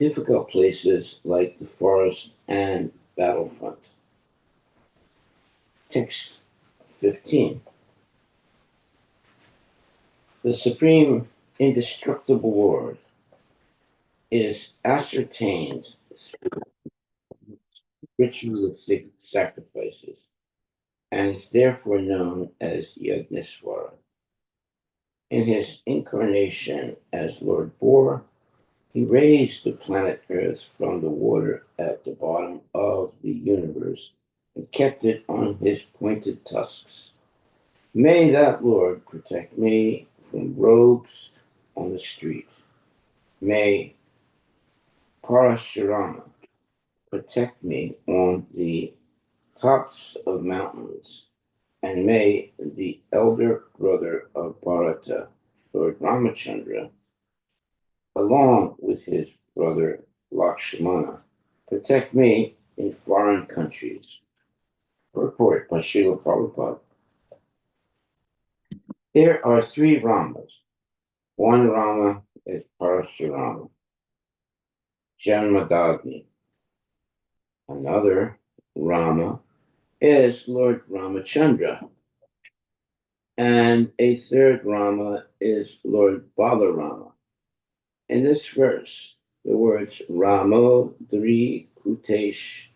difficult places like the forest and battlefront. Text 15. The supreme indestructible Lord is ascertained through ritualistic sacrifices and is therefore known as Yagneswara. In his incarnation as Lord Boar, he raised the planet Earth from the water at the bottom of the universe and kept it on his pointed tusks. May that Lord protect me from rogues on the street. May Parashurama protect me on the tops of mountains, and may the elder brother of Bharata, Lord Ramachandra, along with his brother Lakshmana, protect me in foreign countries. Purport by Srila Prabhupada. There are three Ramas. One Rama is Parashurama, Janmadagni. Another Rama is Lord Ramachandra. And a third Rama is Lord Balarama. In this verse, the words Ramo Dri Kuteshva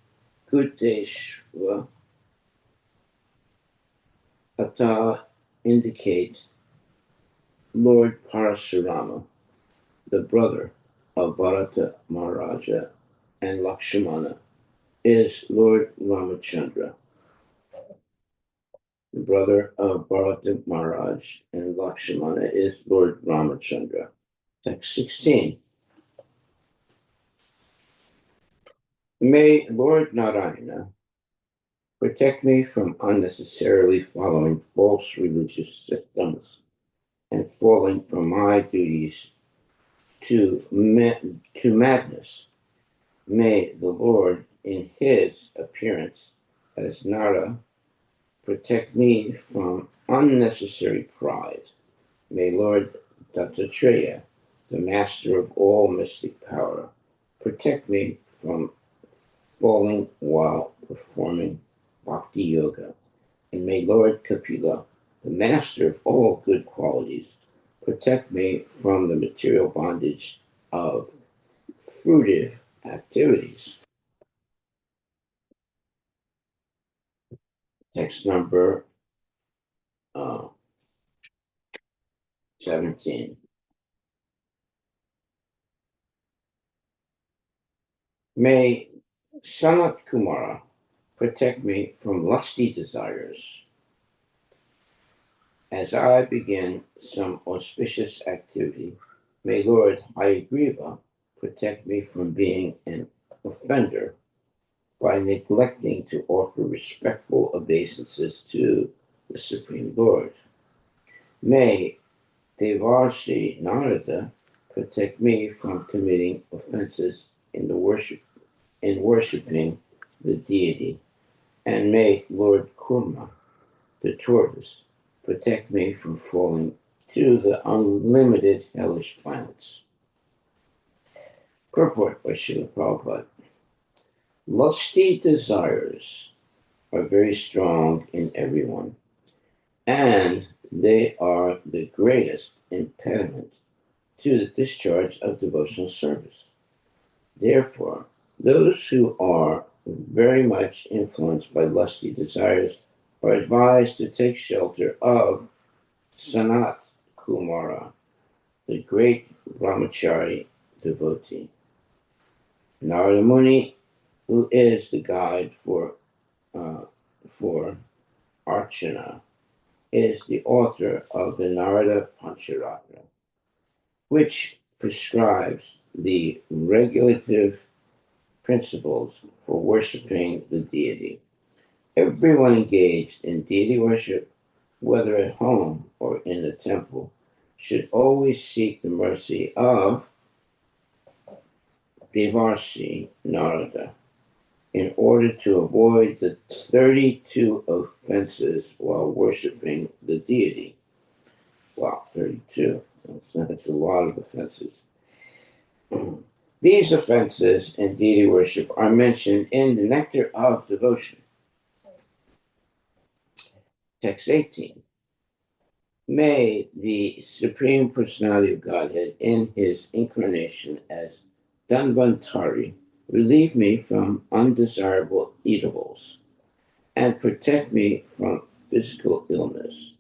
Ata indicate Lord Parashurama, the brother of Bharata Maharaja and Lakshmana, is Lord Ramachandra. The brother of Bharata Maharaj and Lakshmana is Lord Ramachandra. Text 16. May Lord Narayana protect me from unnecessarily following false religious systems and falling from my duties to madness. May the Lord, in his appearance as Nara, protect me from unnecessary pride. May Lord Dattatreya, the master of all mystic power, protect me from falling while performing bhakti yoga. And may Lord Kapila, the master of all good qualities, protect me from the material bondage of fruitive activities. Text number 17. May Sanat Kumara protect me from lusty desires. As I begin some auspicious activity, may Lord Hayagriva protect me from being an offender by neglecting to offer respectful obeisances to the Supreme Lord. May Devarshi Narada protect me from committing offenses in worshiping the deity, and may Lord Kurma, the tortoise, protect me from falling to the unlimited hellish planets. Purport by Srila Prabhupada. Lusty desires are very strong in everyone, and they are the greatest impediment to the discharge of devotional service. Therefore, those who are very much influenced by lusty desires are advised to take shelter of Sanat Kumara, the great brahmachari devotee. Narada Muni, who is the guide for Archana, is the author of the Narada Pancharatra, which prescribes the regulative principles for worshiping the deity. Everyone engaged in deity worship, whether at home or in the temple, should always seek the mercy of Devarshi Narada in order to avoid the 32 offenses while worshiping the deity. Wow, 32. That's a lot of offenses. These offenses in deity worship are mentioned in the Nectar of Devotion. Text 18. May the Supreme Personality of Godhead, in his incarnation as Dhanvantari, relieve me from undesirable eatables and protect me from physical illness.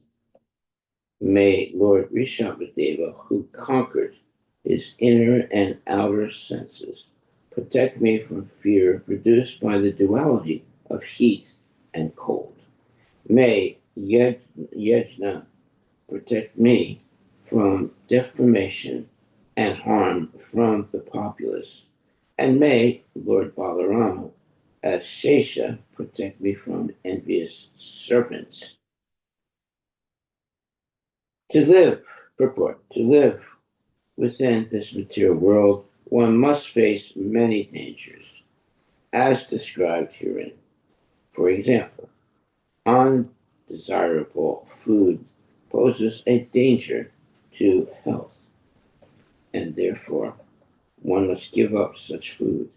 May Lord Rishabhadeva, who conquered his inner and outer senses, protect me from fear produced by the duality of heat and cold. May Yajna protect me from defamation and harm from the populace. And may Lord Balarama, as Shesha, protect me from envious serpents. To live within this material world, one must face many dangers, as described herein. For example, undesirable food poses a danger to health, and therefore one must give up such food.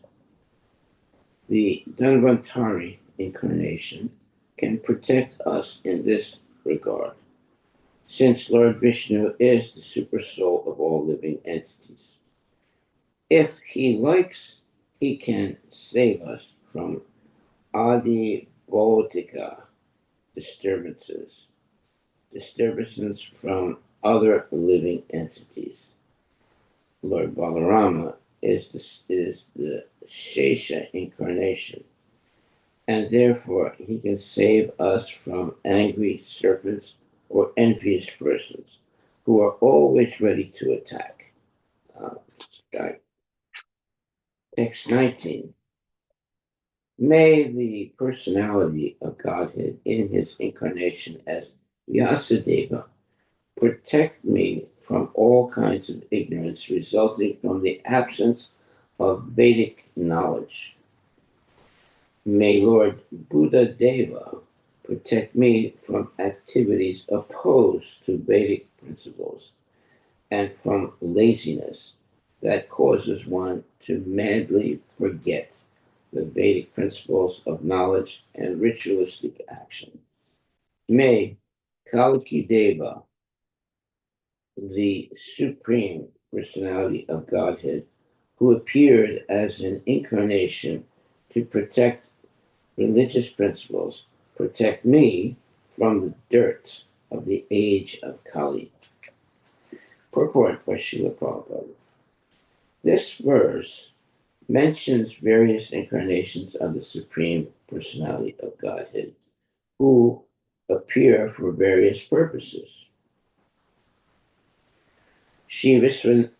The Dhanvantari incarnation can protect us in this regard, since Lord Vishnu is the super soul of all living entities. If he likes, he can save us from Adi Bautika disturbances from other living entities. Lord Balarama is the Shesha incarnation, and therefore he can save us from angry serpents or envious persons who are always ready to attack. Uh, Text 19. May the personality of Godhead in his incarnation as Vyasadeva protect me from all kinds of ignorance resulting from the absence of Vedic knowledge. May Lord Buddha Deva protect me from activities opposed to Vedic principles and from laziness that causes one to madly forget the Vedic principles of knowledge and ritualistic action. May Kalki Deva, the Supreme Personality of Godhead, who appeared as an incarnation to protect religious principles, protect me from the dirt of the age of Kali. Purport by Srila Prabhupada. This verse mentions various incarnations of the Supreme Personality of Godhead who appear for various purposes. Vyasadeva,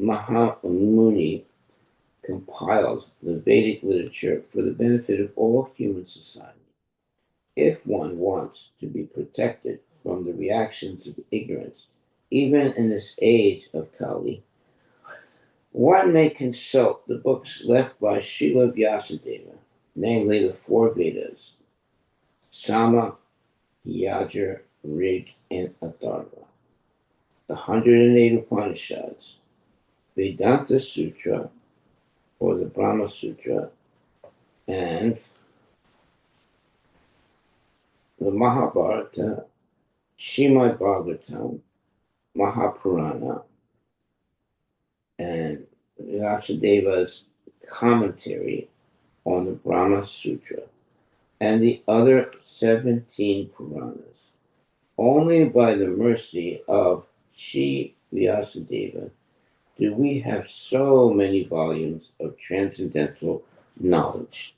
Mahamuni compiled the Vedic literature for the benefit of all human society. If one wants to be protected from the reactions of ignorance, even in this age of Kali, one may consult the books left by Srila Vyasadeva, namely the four Vedas, Sama, Yajur, Rig, and Atharva, the 108 Upanishads, Vedanta Sutra, or the Brahma Sutra, and the Mahabharata, Srimad Bhagavatam, Mahapurana, and Vyasadeva's commentary on the Brahma Sutra, and the other 17 Puranas. Only by the mercy of Sri Vyasadeva do we have so many volumes of transcendental knowledge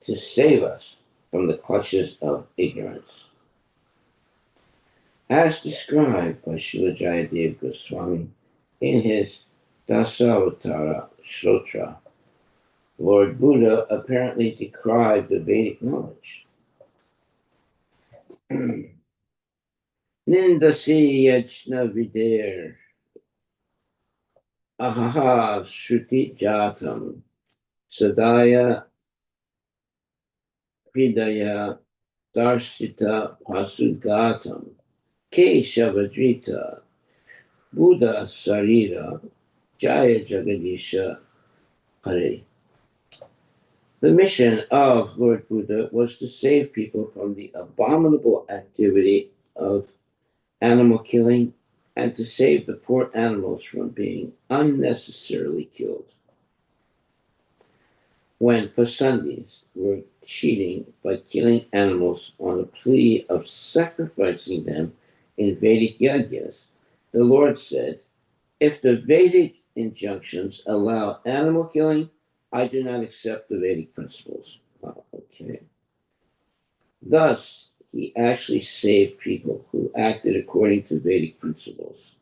to save us from the clutches of ignorance. As described by Srila Jayadev Goswami in his Dasavatara Sutra, Lord Buddha apparently decried the Vedic knowledge. Nindasi yajna vider ahaha shruti jatam sadaya hridaya darshita pasugatam keshavadrita Buddha Sarira Jaya Jagadisha Hare. The mission of Lord Buddha was to save people from the abominable activity of animal killing and to save the poor animals from being unnecessarily killed. When Pasandis were cheating by killing animals on the plea of sacrificing them in Vedic yajnas, the Lord said, if the Vedic injunctions allow animal killing, I do not accept the Vedic principles. Okay. Thus, he actually saved people who acted according to Vedic principles.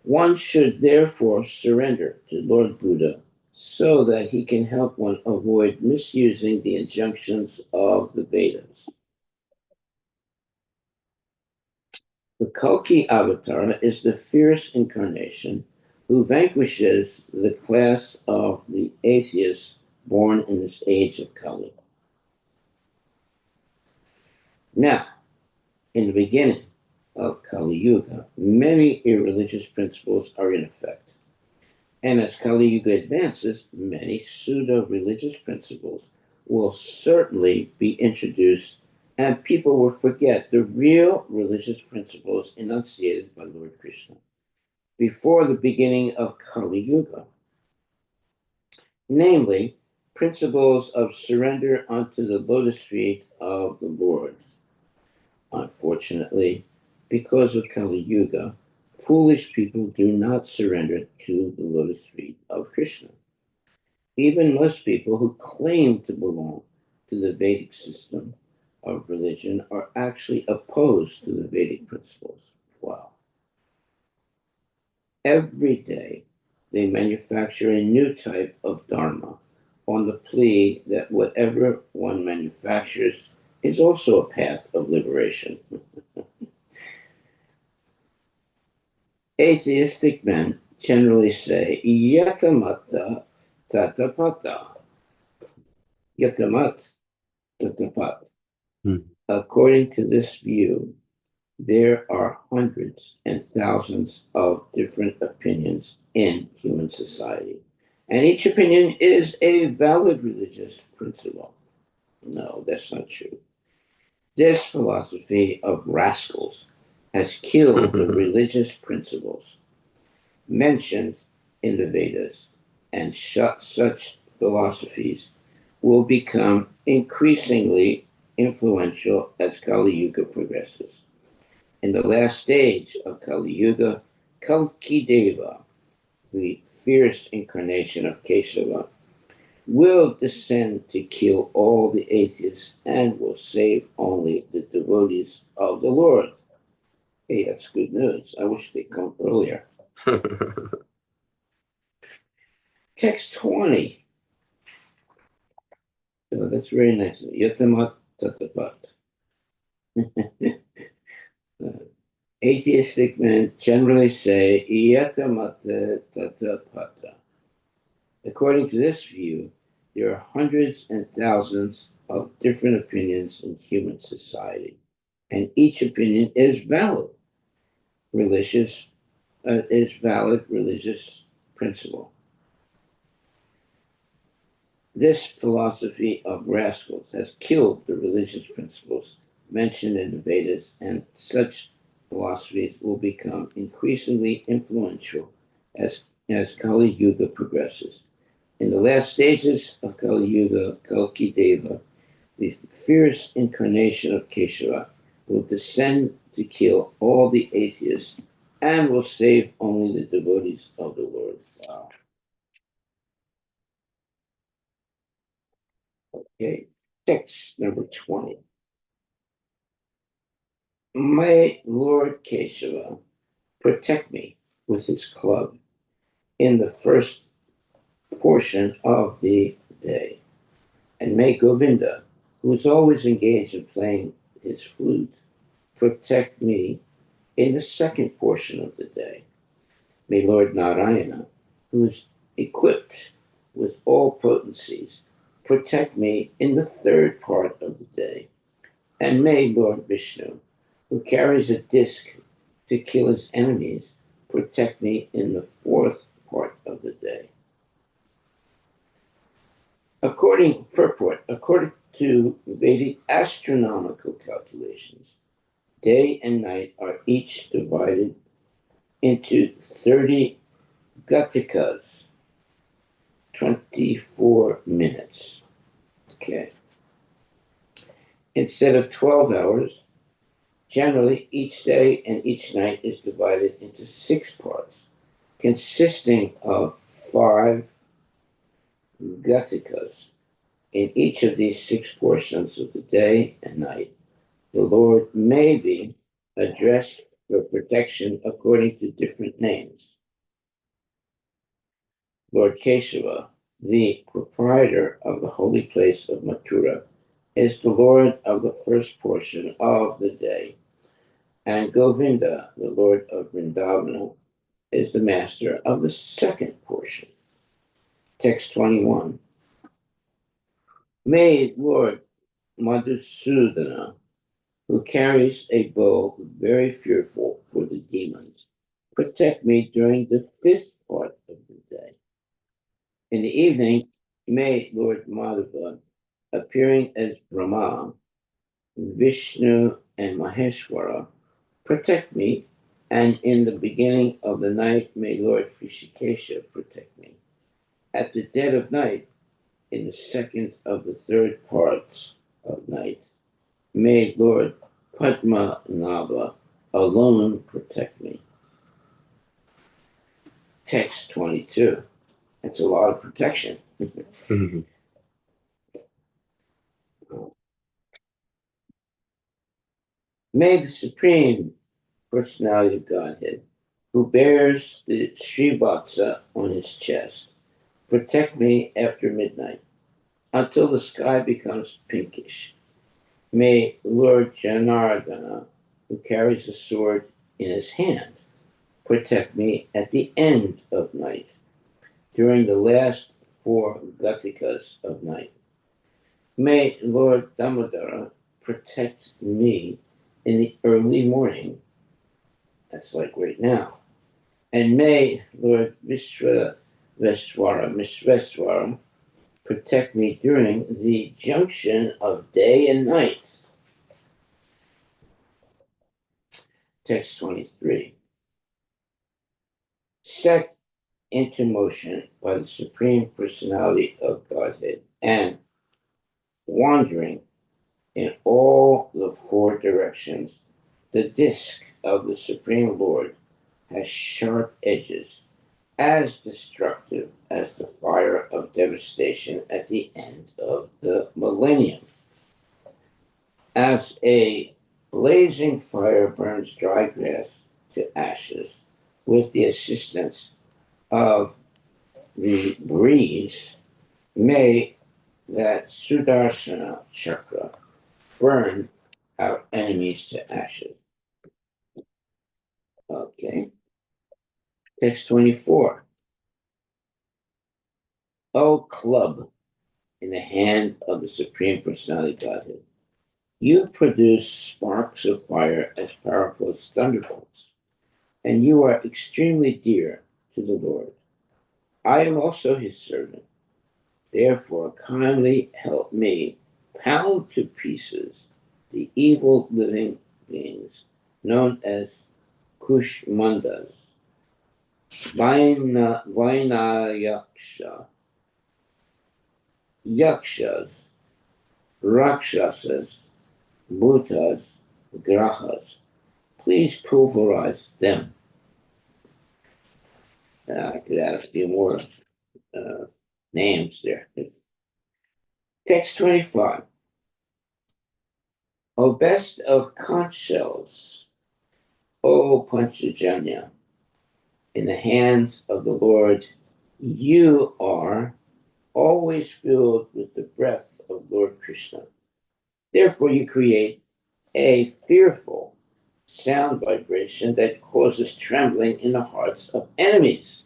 One should therefore surrender to Lord Buddha so that he can help one avoid misusing the injunctions of the Vedas. The Kalki avatar is the fierce incarnation who vanquishes the class of the atheists born in this age of Kali. Now, in the beginning of Kali Yuga, many irreligious principles are in effect. And as Kali Yuga advances, many pseudo religious principles will certainly be introduced, and people will forget the real religious principles enunciated by Lord Krishna before the beginning of Kali Yuga, namely, principles of surrender unto the lotus feet of the Lord. Unfortunately, because of Kali Yuga, foolish people do not surrender to the lotus feet of Krishna. Even most people who claim to belong to the Vedic system of religion are actually opposed to the Vedic principles. Wow. Every day, they manufacture a new type of Dharma on the plea that whatever one manufactures is also a path of liberation. Atheistic men generally say, Yatamata tatapata. Yatamat tatapat. According to this view, there are hundreds and thousands of different opinions in human society, and each opinion is a valid religious principle. No, that's not true. This philosophy of rascals has killed the religious principles mentioned in the Vedas, and such philosophies will become increasingly influential as Kali Yuga progresses. In the last stage of Kali Yuga, Kalki Deva, the fierce incarnation of Kesava, will descend to kill all the atheists and will save only the devotees of the Lord. Hey, that's good news. I wish they'd come earlier. Text 20. So that's very nice. Yatamat tatapat. Atheistic men generally say yatamata tatapata. According to this view, there are hundreds and thousands of different opinions in human society, and each opinion is valid religious principle. This philosophy of rascals has killed the religious principles mentioned in the Vedas, and such philosophies will become increasingly influential as Kali Yuga progresses. In the last stages of Kali Yuga, Kalki Deva, the fierce incarnation of Keshava, will descend to kill all the atheists and will save only the devotees of the Lord. Wow. Okay, text number 20. May Lord Keshava protect me with his club in the first portion of the day. And may Govinda, who is always engaged in playing his flute, protect me in the second portion of the day. May Lord Narayana, who is equipped with all potencies, protect me in the third part of the day. And may Lord Vishnu, who carries a disc to kill his enemies, protect me in the fourth part of the day. According to Vedic astronomical calculations, day and night are each divided into 30 gatikas, 24 minutes. Okay. Instead of 12 hours, generally each day and each night is divided into 6 parts, consisting of 5 gatikas. In each of these 6 portions of the day and night, the Lord may be addressed for protection according to different names. Lord Keshava, the proprietor of the holy place of Mathura, is the Lord of the first portion of the day, and Govinda, the Lord of Vrindavana, is the master of the second portion. Text 21. May Lord Madhusudana, who carries a bow very fearful for the demons, protect me during the 5th part of the day. In the evening, may Lord Madhava, appearing as Brahma, Vishnu, and Maheshwara, protect me, and in the beginning of the night, may Lord Rishikesha protect me. At the dead of night, in the second of the 3rd parts of night, may Lord Padmanabha alone protect me. Text 22. That's a lot of protection. May the Supreme Personality of Godhead, who bears the Srivatsa on his chest, protect me after midnight until the sky becomes pinkish. May Lord Janardana, who carries a sword in his hand, protect me at the end of night, during the last 4 gatikas of night. May Lord Damodara protect me in the early morning, that's like right now, and may Lord Vishweswara protect me during the junction of day and night. Text 23. Set into motion by the Supreme Personality of Godhead and wandering in all the 4 directions, the disk of the Supreme Lord has sharp edges, as destructive as the fire of devastation at the end of the millennium. As a blazing fire burns dry grass to ashes with the assistance of the breeze, may that Sudarsana chakra burn our enemies to ashes. Okay. Text 24. O club in the hand of the Supreme Personality Godhead, you produce sparks of fire as powerful as thunderbolts, and you are extremely dear to the Lord. I am also his servant. Therefore, kindly help me pound to pieces the evil living beings known as Kushmandas, Vainayaksha, Yakshas, Rakshasas, Bhutas, Grahas. Please pulverize them. I could add a few more names there. Text 25. O best of conch shells, O Panchajanya, in the hands of the Lord, you are always filled with the breath of Lord Krishna. Therefore, you create a fearful sound vibration that causes trembling in the hearts of enemies,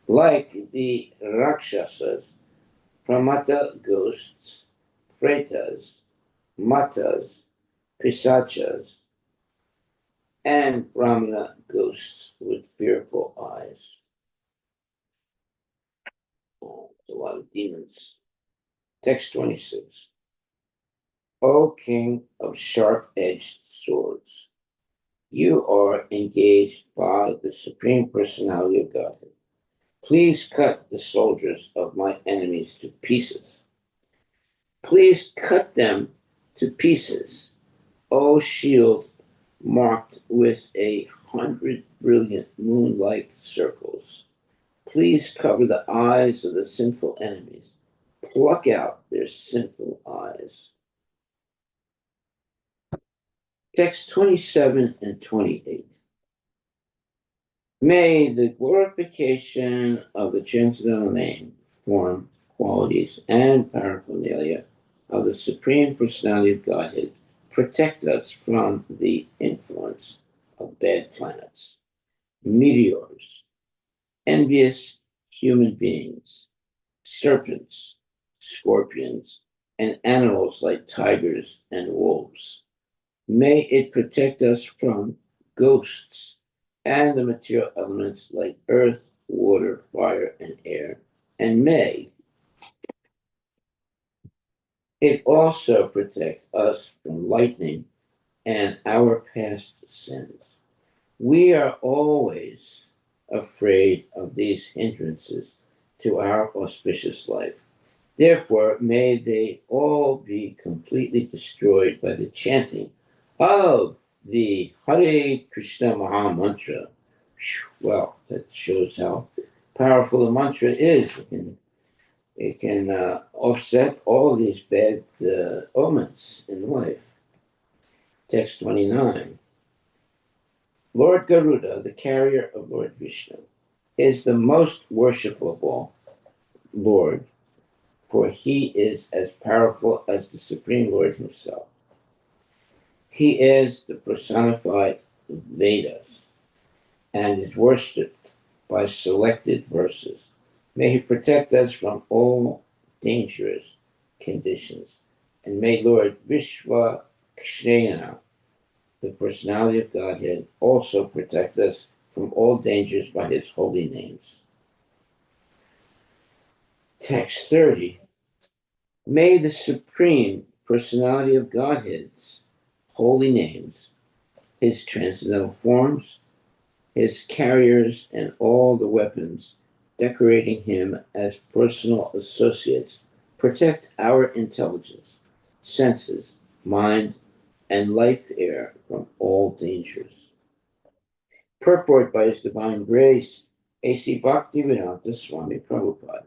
like the Rakshasas, Pramata ghosts, Pretas, Matas, Pisachas, and Brahmana ghosts with fearful eyes. Oh, a lot of demons. Text 26. O King of sharp-edged swords, you are engaged by the Supreme Personality of Godhead. Please cut the soldiers of my enemies to pieces. Please cut them to pieces, O shield marked with 100 brilliant moon-like circles. Please cover the eyes of the sinful enemies. Pluck out their sinful eyes. Text 27 and 28. May the glorification of the transcendental name, form, qualities, and paraphernalia of the Supreme Personality of Godhead protect us from the influence of bad planets, meteors, envious human beings, serpents, scorpions, and animals like tigers and wolves. May it protect us from ghosts and the material elements like earth, water, fire, and air. And may it also protect us from lightning and our past sins. We are always afraid of these hindrances to our auspicious life. Therefore, may they all be completely destroyed by the chanting of the Hare Krishna Maha Mantra. Well, that shows how powerful the mantra is. It can offset all these bad omens in life. Text 29. Lord Garuda, the carrier of Lord Vishnu, is the most worshipable Lord, for he is as powerful as the Supreme Lord himself. He is the personified Vedas and is worshipped by selected verses. May he protect us from all dangerous conditions. And may Lord Vishwa Krishna, the personality of Godhead, also protect us from all dangers by his holy names. Text 30. May the Supreme Personality of Godhead's holy names, his transcendental forms, his carriers, and all the weapons decorating him as personal associates protect our intelligence, senses, mind, and life air from all dangers. Purport by His Divine Grace, A.C. Bhaktivedanta Swami Prabhupada.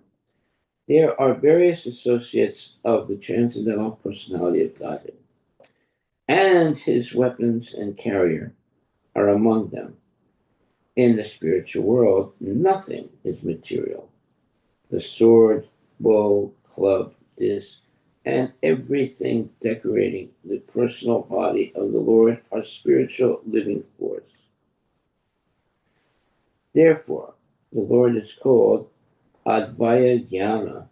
There are various associates of the Transcendental Personality of Godhead, and his weapons and carrier are among them. In the spiritual world, nothing is material. The sword, bow, club, disc, and everything decorating the personal body of the Lord are spiritual living force. Therefore, the Lord is called Advaya Jnana,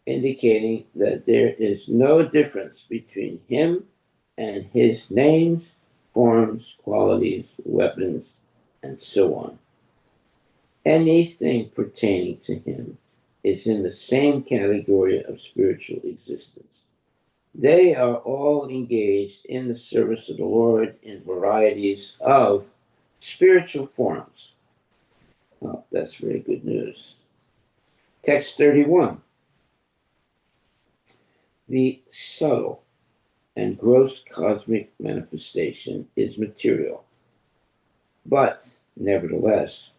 indicating that there is no difference between him and his names, forms, qualities, weapons, and so on. Anything pertaining to him is in the same category of spiritual existence. They are all engaged in the service of the Lord in varieties of spiritual forms. Oh, that's very good news. Text 31. The subtle and gross cosmic manifestation is material, but nevertheless,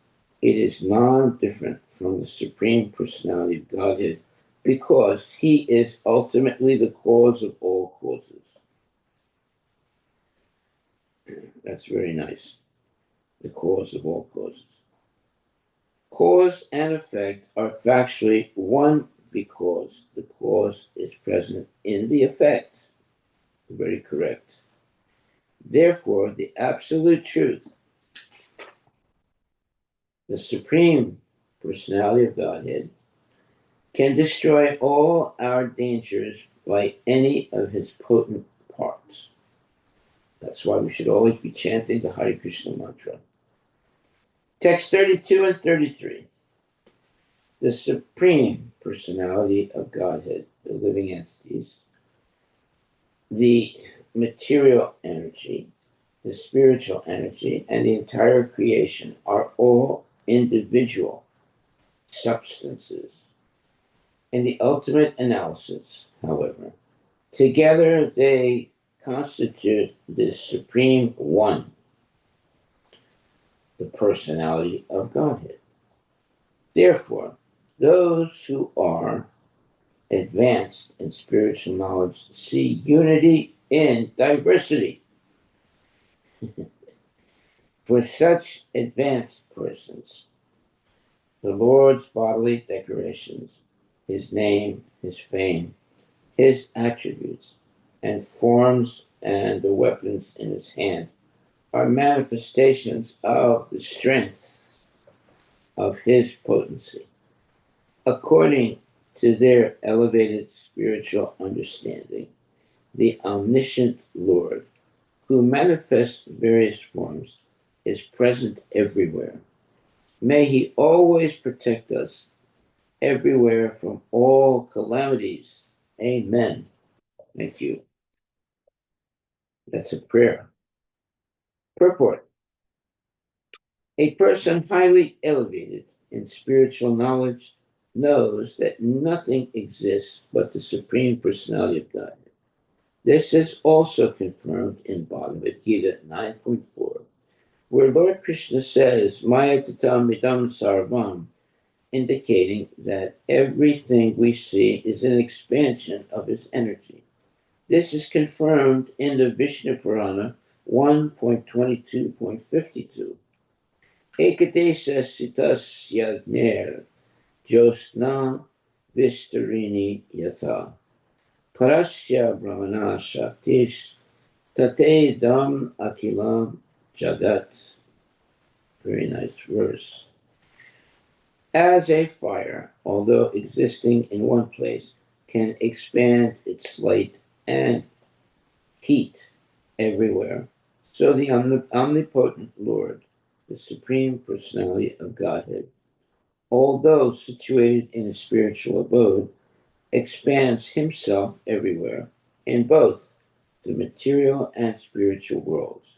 it is non-different from the Supreme Personality of Godhead because he is ultimately the cause of all causes. That's very nice. The cause of all causes. Cause and effect are factually one because the cause is present in the effect. Very correct. Therefore, the absolute truth, the Supreme Personality of Godhead, can destroy all our dangers by any of his potent parts. That's why we should always be chanting the Hare Krishna mantra. Text 32 and 33. The Supreme Personality of Godhead, the living entities, the material energy, the spiritual energy, and the entire creation are all individual substances. In the ultimate analysis, however, together they constitute the Supreme One, the personality of Godhead. Therefore, those who are advanced in spiritual knowledge see unity in diversity. For such advanced persons, the Lord's bodily decorations, his name, his fame, his attributes, and forms, and the weapons in his hand are manifestations of the strength of his potency, according to their elevated spiritual understanding. The omniscient Lord, who manifests various forms, is present everywhere. May he always protect us everywhere from all calamities. Amen. Thank you. That's a prayer. Purport. A person highly elevated in spiritual knowledge knows that nothing exists but the Supreme Personality of God. This is also confirmed in Bhagavad Gita 9.4, where Lord Krishna says, Maya tatam midam sarvam, indicating that everything we see is an expansion of his energy. This is confirmed in the Vishnu Purana 1.22.52. Ekadesha sitasya gner josna vistarini yatha parasya brahmana shaktish tate dam akilam jagat. Very nice verse. As a fire, although existing in one place, can expand its light and heat everywhere, so the omnipotent Lord, the Supreme Personality of Godhead, although situated in a spiritual abode, expands himself everywhere in both the material and spiritual worlds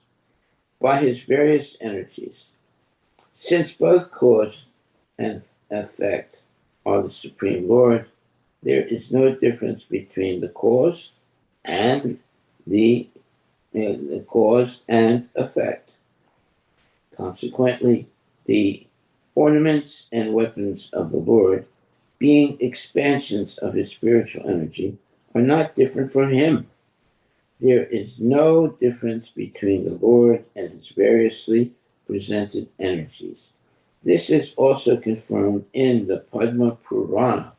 by his various energies. Since both cause and effect are the Supreme Lord, there is no difference between the cause and the cause and effect. Consequently, the ornaments and weapons of the Lord, being expansions of his spiritual energy, are not different from him. There is no difference between the Lord and his variously presented energies. This is also confirmed in the Padma Purana.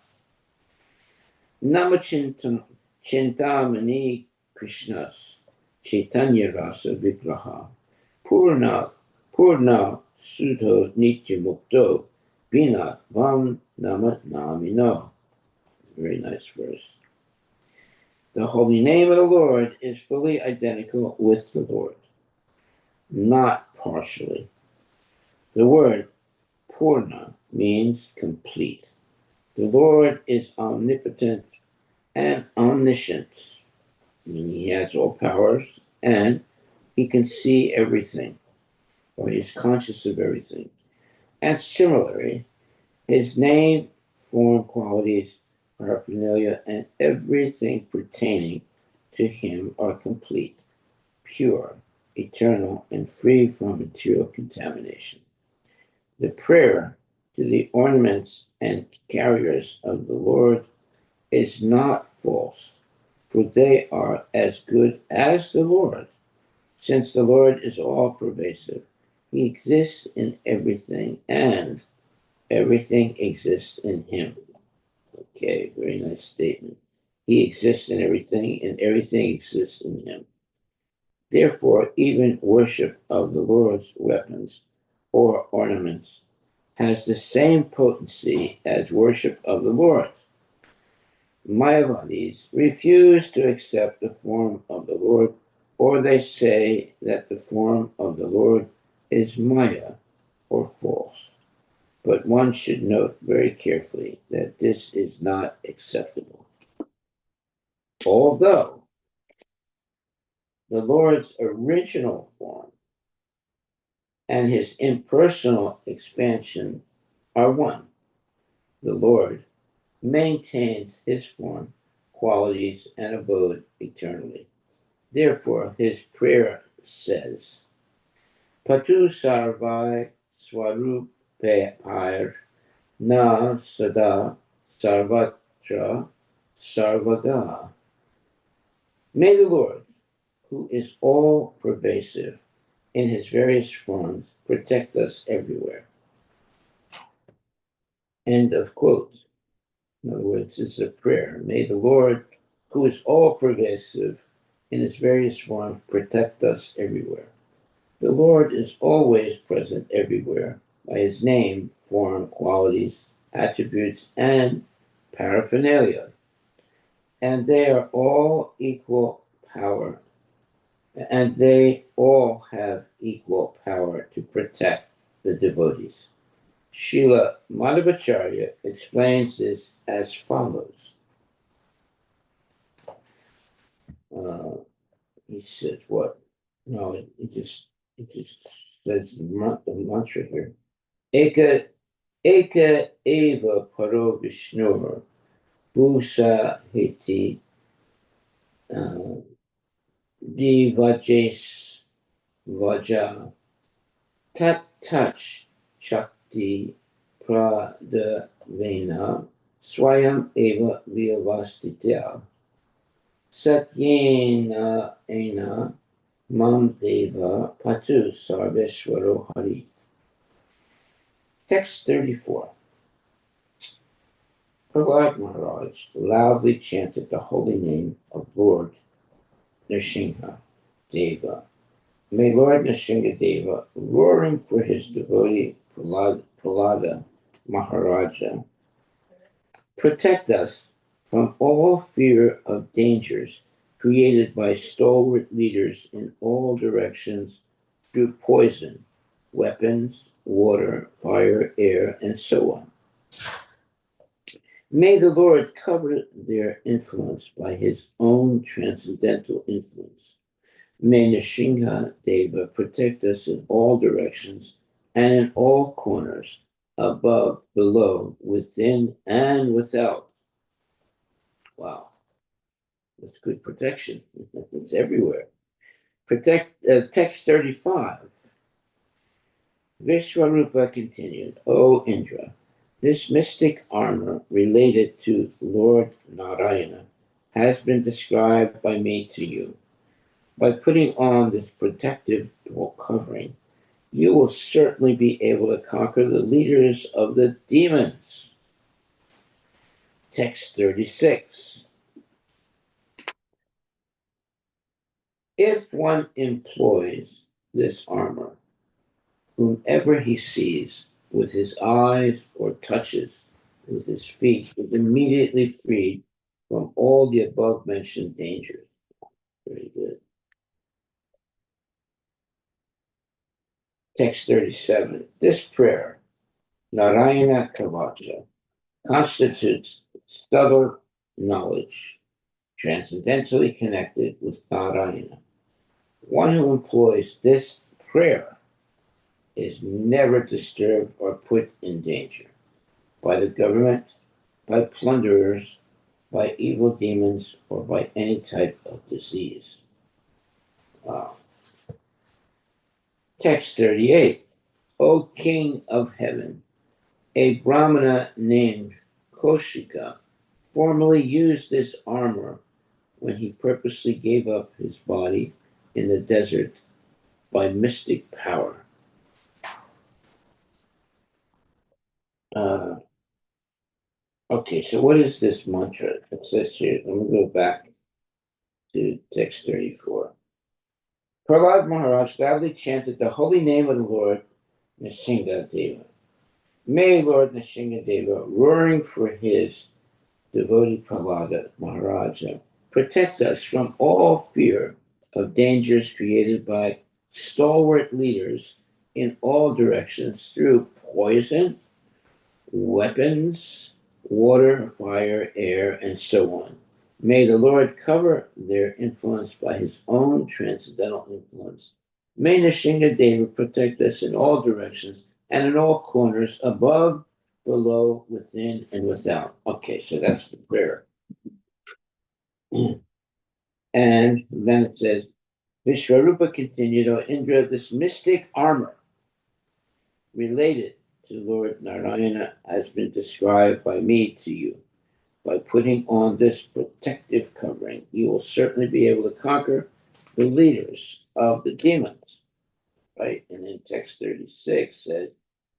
Namachintamani Krishnas Chaitanya Rasa Vigraha Purna Sudho Nitya Mukto Bina Vam Namat Namino. Very nice verse. The holy name of the Lord is fully identical with the Lord, not partially. The word Purna means complete. The Lord is omnipotent and omniscient, meaning he has all powers and he can see everything, or he is conscious of everything. And similarly, his name, form, qualities are familiar, and everything pertaining to him are complete, pure, eternal, and free from material contamination. The prayer to the ornaments and carriers of the Lord is not false, for they are as good as the Lord. Since the Lord is all pervasive, he exists in everything, and everything exists in him. Okay, very nice statement. He exists in everything, and everything exists in him. Therefore, even worship of the Lord's weapons or ornaments has the same potency as worship of the Lord. Mayavadis refuse to accept the form of the Lord Or they say that the form of the Lord is Maya or false. But one should note very carefully that this is not acceptable. Although the Lord's original form and his impersonal expansion are one, the Lord maintains his form, qualities, and abode eternally. Therefore, his prayer says, Patu sarvai swarupair na sada sarvatra sarvaga. May the Lord, who is all pervasive in his various forms, protect us everywhere. End of quote. In other words, this is a prayer. May the Lord, who is all pervasive in his various forms, protect us everywhere. The Lord is always present everywhere by his name, form, qualities, attributes, and paraphernalia. And they are all equal power, and they all have equal power to protect the devotees. Srila Madhvacharya explains this as follows. Uh, he says what? No, it just says the mantra here. Eka Eka eva paro Vishnur Bhusa hiti uh, divajes vaja tat touch shakti pradavena swayam eva vyavastitya satyena ena mam deva patu sarveshwaro hari. Text 34. Prahlad Maharaj loudly chanted the holy name of Lord Nrsimha Deva. May Lord Nrsimha Deva, roaring for his devotee Prahlada Maharaja, protect us from all fear of dangers created by stalwart leaders in all directions through poison, weapons, water, fire, air, and so on. May the Lord cover their influence by his own transcendental influence. May Nrsimha Deva protect us in all directions and in all corners, above, below, within, and without. Wow, that's good protection. It's everywhere. Text 35. Vishwarupa continued, O Indra, this mystic armor related to Lord Narayana has been described by me to you. By putting on this protective covering, you will certainly be able to conquer the leaders of the demons. Text 36. If one employs this armor, whomever he sees with his eyes or touches with his feet is immediately freed from all the above mentioned dangers. Very good. Text 37. This prayer, Narayana Kavacha, constitutes subtle knowledge, transcendentally connected with Narayana. One who employs this prayer is never disturbed or put in danger by the government, by plunderers, by evil demons, or by any type of disease. Text 38. O King of Heaven, a Brahmana named Koshika formerly used this armor when he purposely gave up his body in the desert by mystic power. Okay, so what is this mantra? It says here, let me go back to text 34. Prahlad Maharaj loudly chanted the holy name of the Lord Nrsimha Deva. May Lord Nrsimha Deva, roaring for his devotee Prahlada Maharaja, protect us from all fear of dangers created by stalwart leaders in all directions through poison, weapons, water, fire, air, and so on. May the Lord cover their influence by his own transcendental influence. May Nishinga Deva protect us in all directions and in all corners, above, below, within, and without. Okay, so that's the prayer. And then it says, Vishvarupa continued, O Indra, this mystic armor related to Lord Narayana has been described by me to you. By putting on this protective covering, you will certainly be able to conquer the leaders of the demons. Right? And then text 36 says,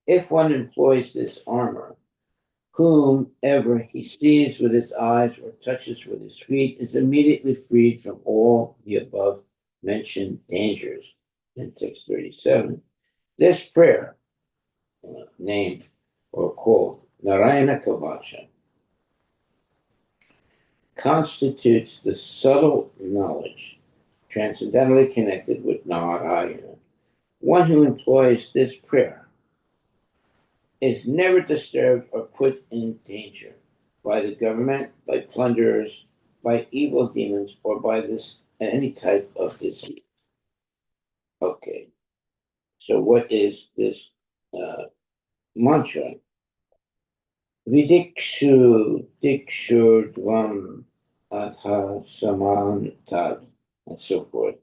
if one employs this armor, whomever he sees with his eyes or touches with his feet is immediately freed from all the above mentioned dangers. In text 37, this prayer, named or called Narayana Kavacha, constitutes the subtle knowledge transcendentally connected with Narayana. One who employs this prayer is never disturbed or put in danger by the government, by plunderers, by evil demons, or by this any type of disease. Okay, so what is this mantra? Vidikshu dikshu dvam atha samantad, and so forth.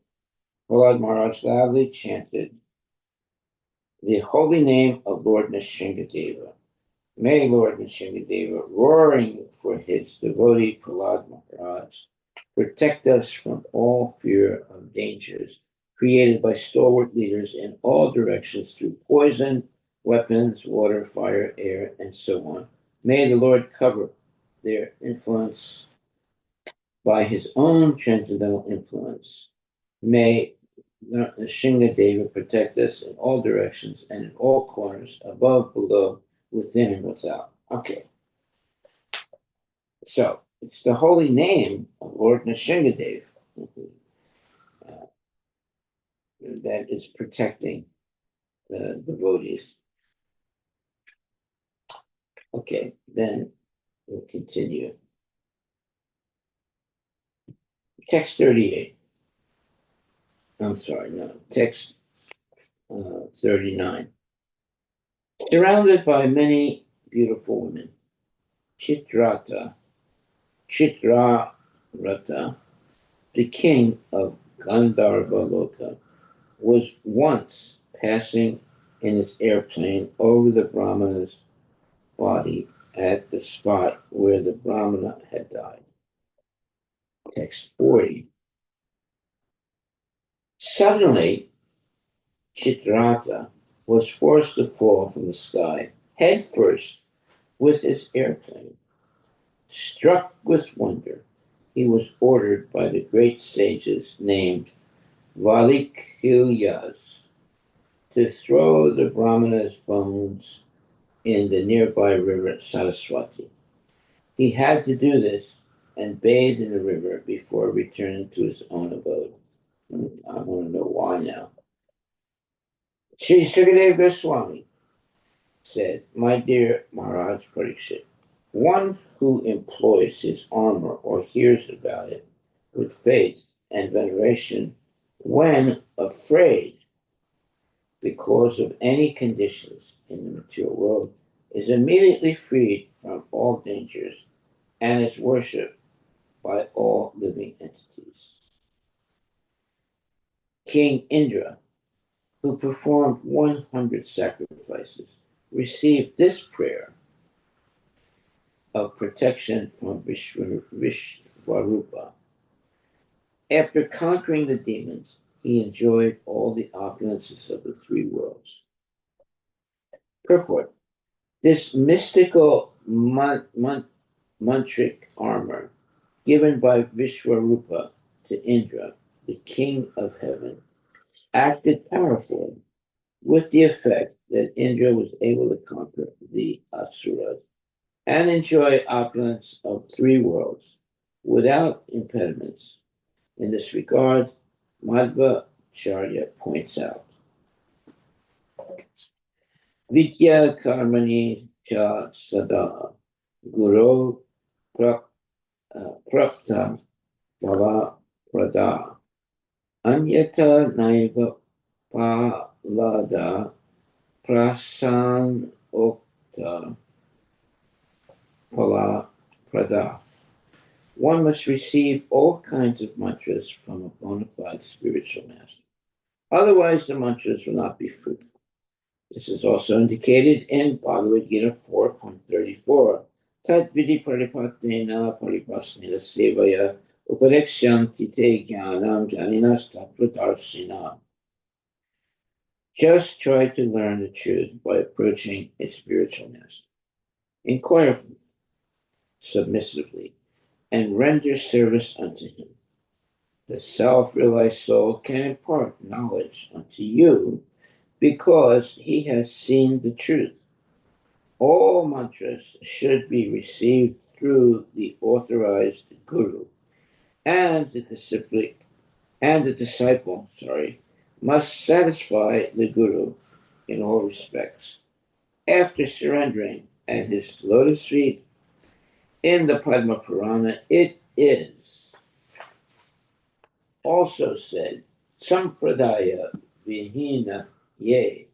Prahlad Maharaj loudly chanted the holy name of Lord Nishingadeva. May Lord Nishingadeva, roaring for his devotee Prahlad Maharaj, protect us from all fear of dangers created by stalwart leaders in all directions through poison, weapons, water, fire, air, and so on. May the Lord cover their influence by his own transcendental influence. May Shingadeva protect us in all directions and in all corners, above, below, within, and without. Okay, so it's the holy name of Lord Nishingadev that is protecting the devotees. Okay, then we'll continue. Text 38. I'm sorry, no, text 39. Surrounded by many beautiful women, Chitrarata, the king of Gandharva Loka, was once passing in his airplane over the Brahmana's body at the spot where the Brahmana had died. Text 40. Suddenly, Chitrata was forced to fall from the sky head first with his airplane. Struck with wonder, he was ordered by the great sages named Valikilyas to throw the Brahmana's bones in the nearby river Saraswati. He had to do this and bathe in the river before returning to his own abode. I want to know why now. Sri Sukadeva Goswami said, my dear Maharaj Parikshit, one who employs his armor or hears about it with faith and veneration when afraid because of any conditions in the material world is immediately freed from all dangers and is worshipped by all living entities. King Indra, who performed 100 sacrifices, received this prayer of protection from Vishvarupa. After conquering the demons, he enjoyed all the opulences of the three worlds. Purport. This mystical mantric armor given by Vishvarupa to Indra, the king of heaven, acted powerfully with the effect that Indra was able to conquer the Asuras and enjoy opulence of three worlds without impediments. In this regard, Madhvacharya points out. Vidya karmani cha sada guru prapta bhava prada anyata naiva palada prasan okta pala prada. One must receive all kinds of mantras from a bona fide spiritual master. Otherwise, the mantras will not be fruitful. This is also indicated in Bhagavad Gita 4.34. Tat vidi paripatena paripasnena sevaya upadekshyanti te jnanam jnaninas tattvadarshina. Just try to learn the truth by approaching a spiritual master. Inquire submissively and render service unto him. The self-realized soul can impart knowledge unto you because he has seen the truth. All mantras should be received through the authorized guru, and the disciple, must satisfy the guru in all respects. After surrendering at his lotus feet in the Padma Purana, it is also said, Sampradaya Vihina Ye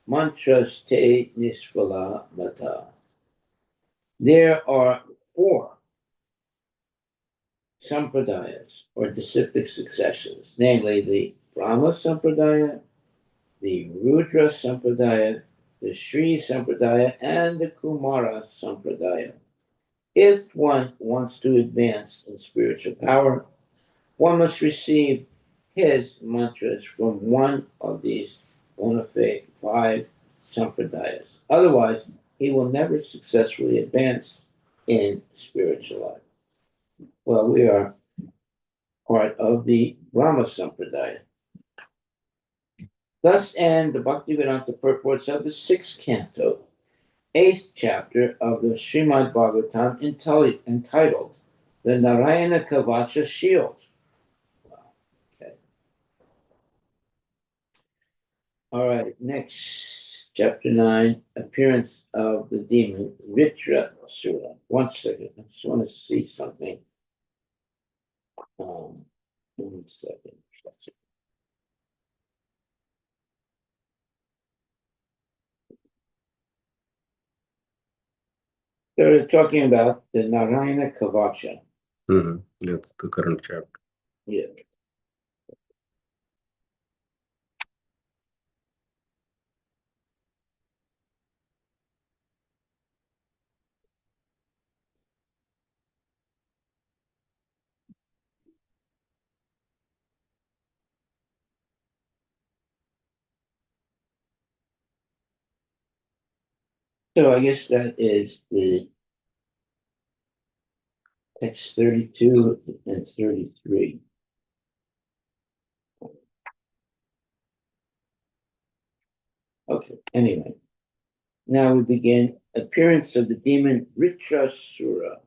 Mantras Te Nisvala Mata. There are 4 sampradayas, or disciplic successions, namely the Brahma Sampradaya, the Rudra Sampradaya, the Sri Sampradaya, and the Kumara Sampradaya. If one wants to advance in spiritual power, one must receive his mantras from one of these bona fide sampradayas. Otherwise, he will never successfully advance in spiritual life. Well, we are part of the Brahma Sampradaya. Thus end the Bhaktivedanta purports of the 6th canto, 8th chapter of the Srimad Bhagavatam entitled The Narayana Kavacha Shield. Okay. All right, next, chapter 9, appearance of the demon Vitra Sura. 1 second, I just want to see something. 1 second. They're talking about the Narayana Kavacha. That's the current chapter. Yeah. So I guess that is the text 32 and 33. Okay, anyway. Now we begin appearance of the demon Vritrasura.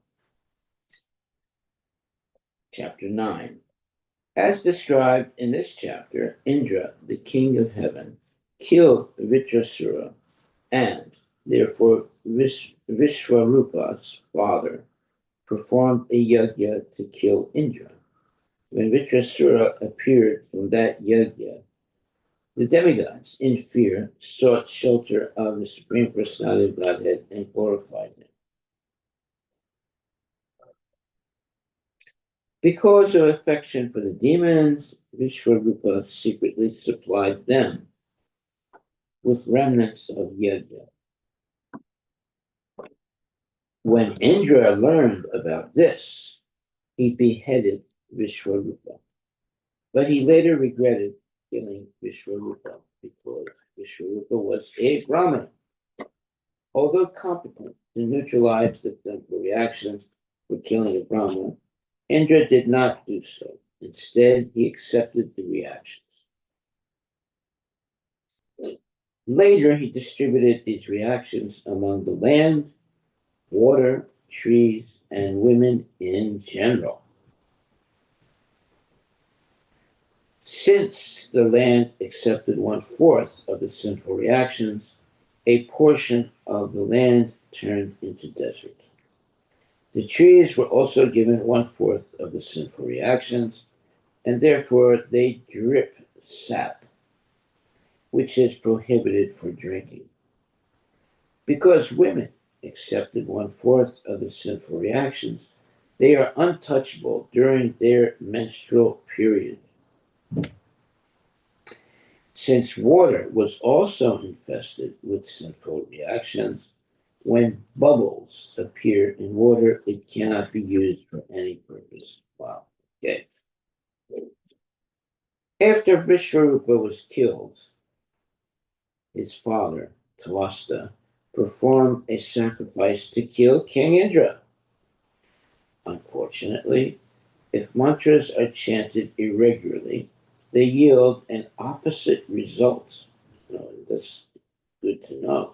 Chapter 9. As described in this chapter, Indra, the king of heaven, killed Vritrasura, and therefore Vishwarupa's father performed a yajna to kill Indra. When Vritrasura appeared from that yajna, the demigods, in fear, sought shelter of the Supreme Personality of Godhead and glorified him. Because of affection for the demons, Vishwarupa secretly supplied them with remnants of yajna. When Indra learned about this, he beheaded Vishwarupa. But he later regretted killing Vishwarupa because Vishwarupa was a Brahmin. Although competent to neutralize the physical reactions for killing a Brahmin, Indra did not do so. Instead, he accepted the reactions. Later, he distributed these reactions among the land, water, trees, and women in general. Since the land accepted one-fourth of the sinful reactions, a portion of the land turned into desert. The trees were also given one-fourth of the sinful reactions, and therefore they drip sap, which is prohibited for drinking. Because women accepted one-fourth of the sinful reactions, they are untouchable during their menstrual period. Since water was also infested with sinful reactions, when bubbles appear in water, it cannot be used for any purpose. Wow. Okay. After Vishwarupa was killed, his father, Tavasta, performed a sacrifice to kill King Indra. Unfortunately, if mantras are chanted irregularly, they yield an opposite result. That's good to know.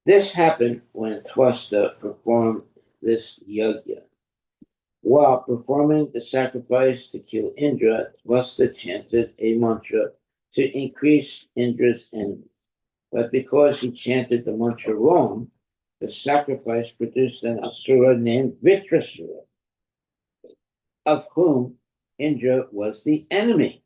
This happened when Twasta performed this yajna. While performing the sacrifice to kill Indra, Twasta chanted a mantra to increase Indra's enemy. But because he chanted the mantra wrong, the sacrifice produced an asura named Vitrasura, of whom Indra was the enemy.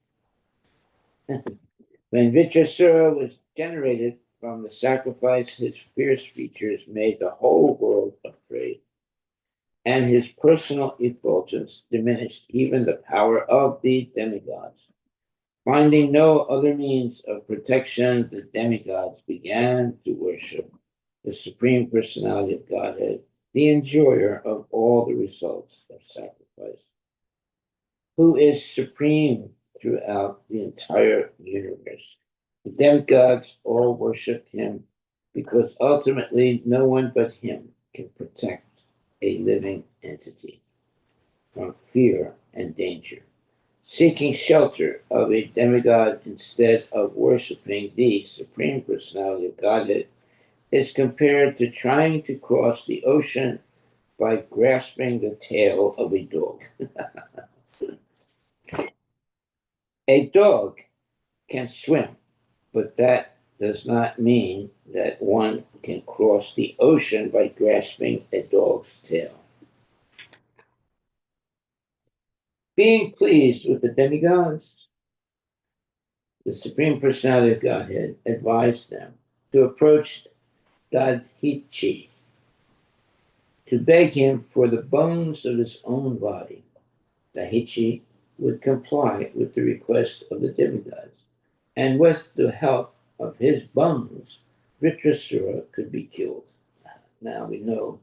When Vitrasura was generated from the sacrifice, his fierce features made the whole world afraid, and his personal effulgence diminished even the power of the demigods. Finding no other means of protection, the demigods began to worship the Supreme Personality of Godhead, the enjoyer of all the results of sacrifice, who is supreme throughout the entire universe. The demigods all worship him because ultimately no one but him can protect a living entity from fear and danger. Seeking shelter of a demigod instead of worshiping the Supreme Personality of Godhead is compared to trying to cross the ocean by grasping the tail of a dog. A dog can swim, but that does not mean that one can cross the ocean by grasping a dog's tail. Being pleased with the demigods, the Supreme Personality of Godhead advised them to approach Dadhichi to beg him for the bones of his own body. Dahichi would comply with the request of the demigods, and with the help of his bones, Vritrasura could be killed. Now we know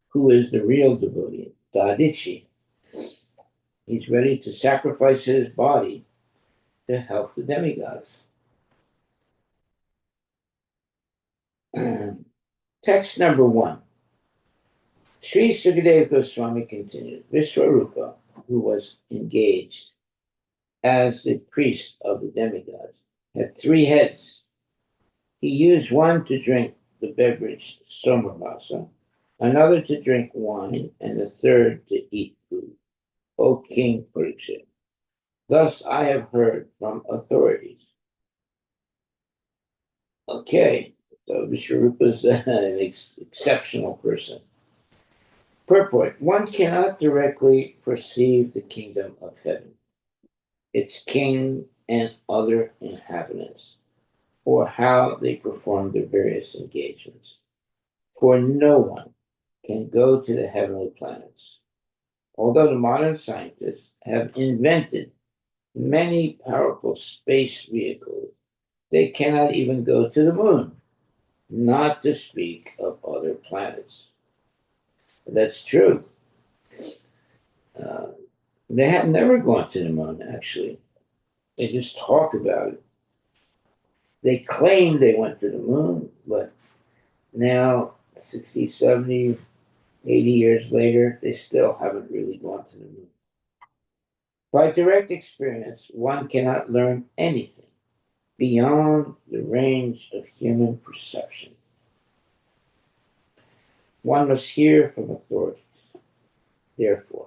who is the real devotee, Dadichi. He's ready to sacrifice his body to help the demigods. Text number 1. Sri Sukadeva Goswami continued. Vishwarupa, who was engaged as the priest of the demigods, had 3 heads. He used one to drink the beverage Somarvasa, another to drink wine, and the third to eat food. O King Parikshit, thus I have heard from authorities. Okay, so Vishwarupa is an exceptional person. Purport: one cannot directly perceive the kingdom of heaven, its king and other inhabitants, or how they perform their various engagements. For no one can go to the heavenly planets. Although the modern scientists have invented many powerful space vehicles, they cannot even go to the moon, not to speak of other planets. That's true. Uh, they have never gone to the moon, actually. They just talk about it. They claim they went to the moon, but now, 60, 70, 80 years later, they still haven't really gone to the moon. By direct experience, one cannot learn anything beyond the range of human perception. One must hear from authorities. Therefore,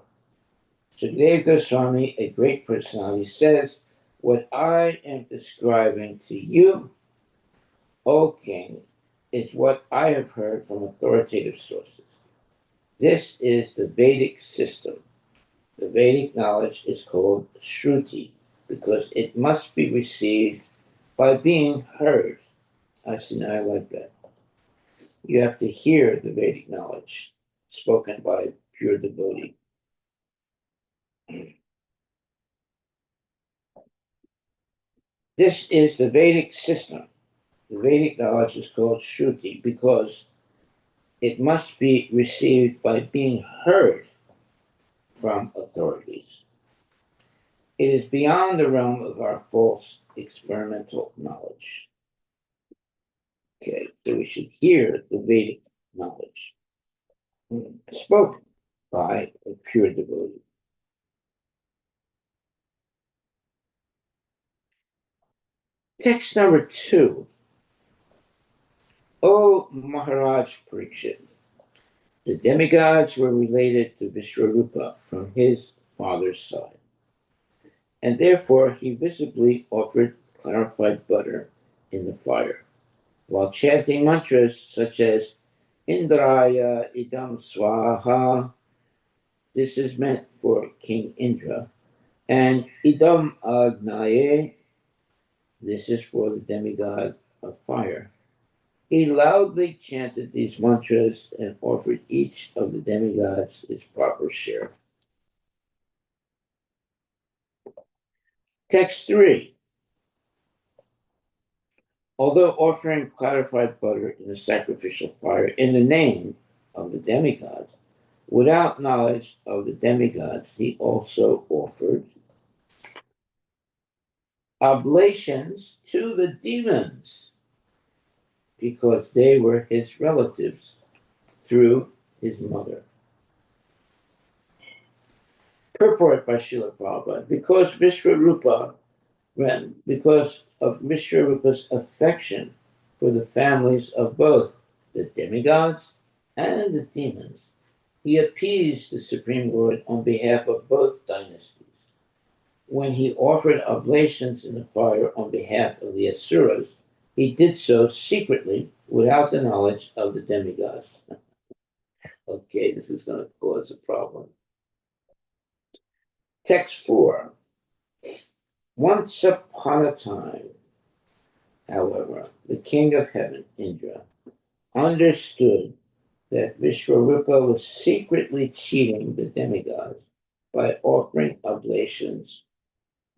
Sukadeva Goswami, a great personality, says, "What I am describing to you, O king, is what I have heard from authoritative sources. This is the Vedic system. The Vedic knowledge is called Shruti because it must be received by being heard." I see, now I like that. You have to hear the Vedic knowledge spoken by pure devotee. This is the Vedic system. The Vedic knowledge is called Shruti because it must be received by being heard from authorities. It is beyond the realm of our false experimental knowledge. Okay, so we should hear the Vedic knowledge spoken by a pure devotee. Text number 2. O Maharaj Parikshit, the demigods were related to Vishwarupa from his father's side, and therefore he visibly offered clarified butter in the fire, while chanting mantras such as Indraya idam swaha, this is meant for King Indra, and idam agnaye, this is for the demigod of fire. He loudly chanted these mantras and offered each of the demigods his proper share. Text 3. Although offering clarified butter in the sacrificial fire in the name of the demigods, without knowledge of the demigods, he also offered oblations to the demons because they were his relatives through his mother. Purport by Srila Prabhupada, because of Vishwarupa's affection for the families of both the demigods and the demons, he appeased the Supreme Lord on behalf of both dynasties. When he offered oblations in the fire on behalf of the Asuras, he did so secretly without the knowledge of the demigods. Okay, this is going to cause a problem. Text 4. Once upon a time, however, the king of heaven, Indra, understood that Vishwarupa was secretly cheating the demigods by offering oblations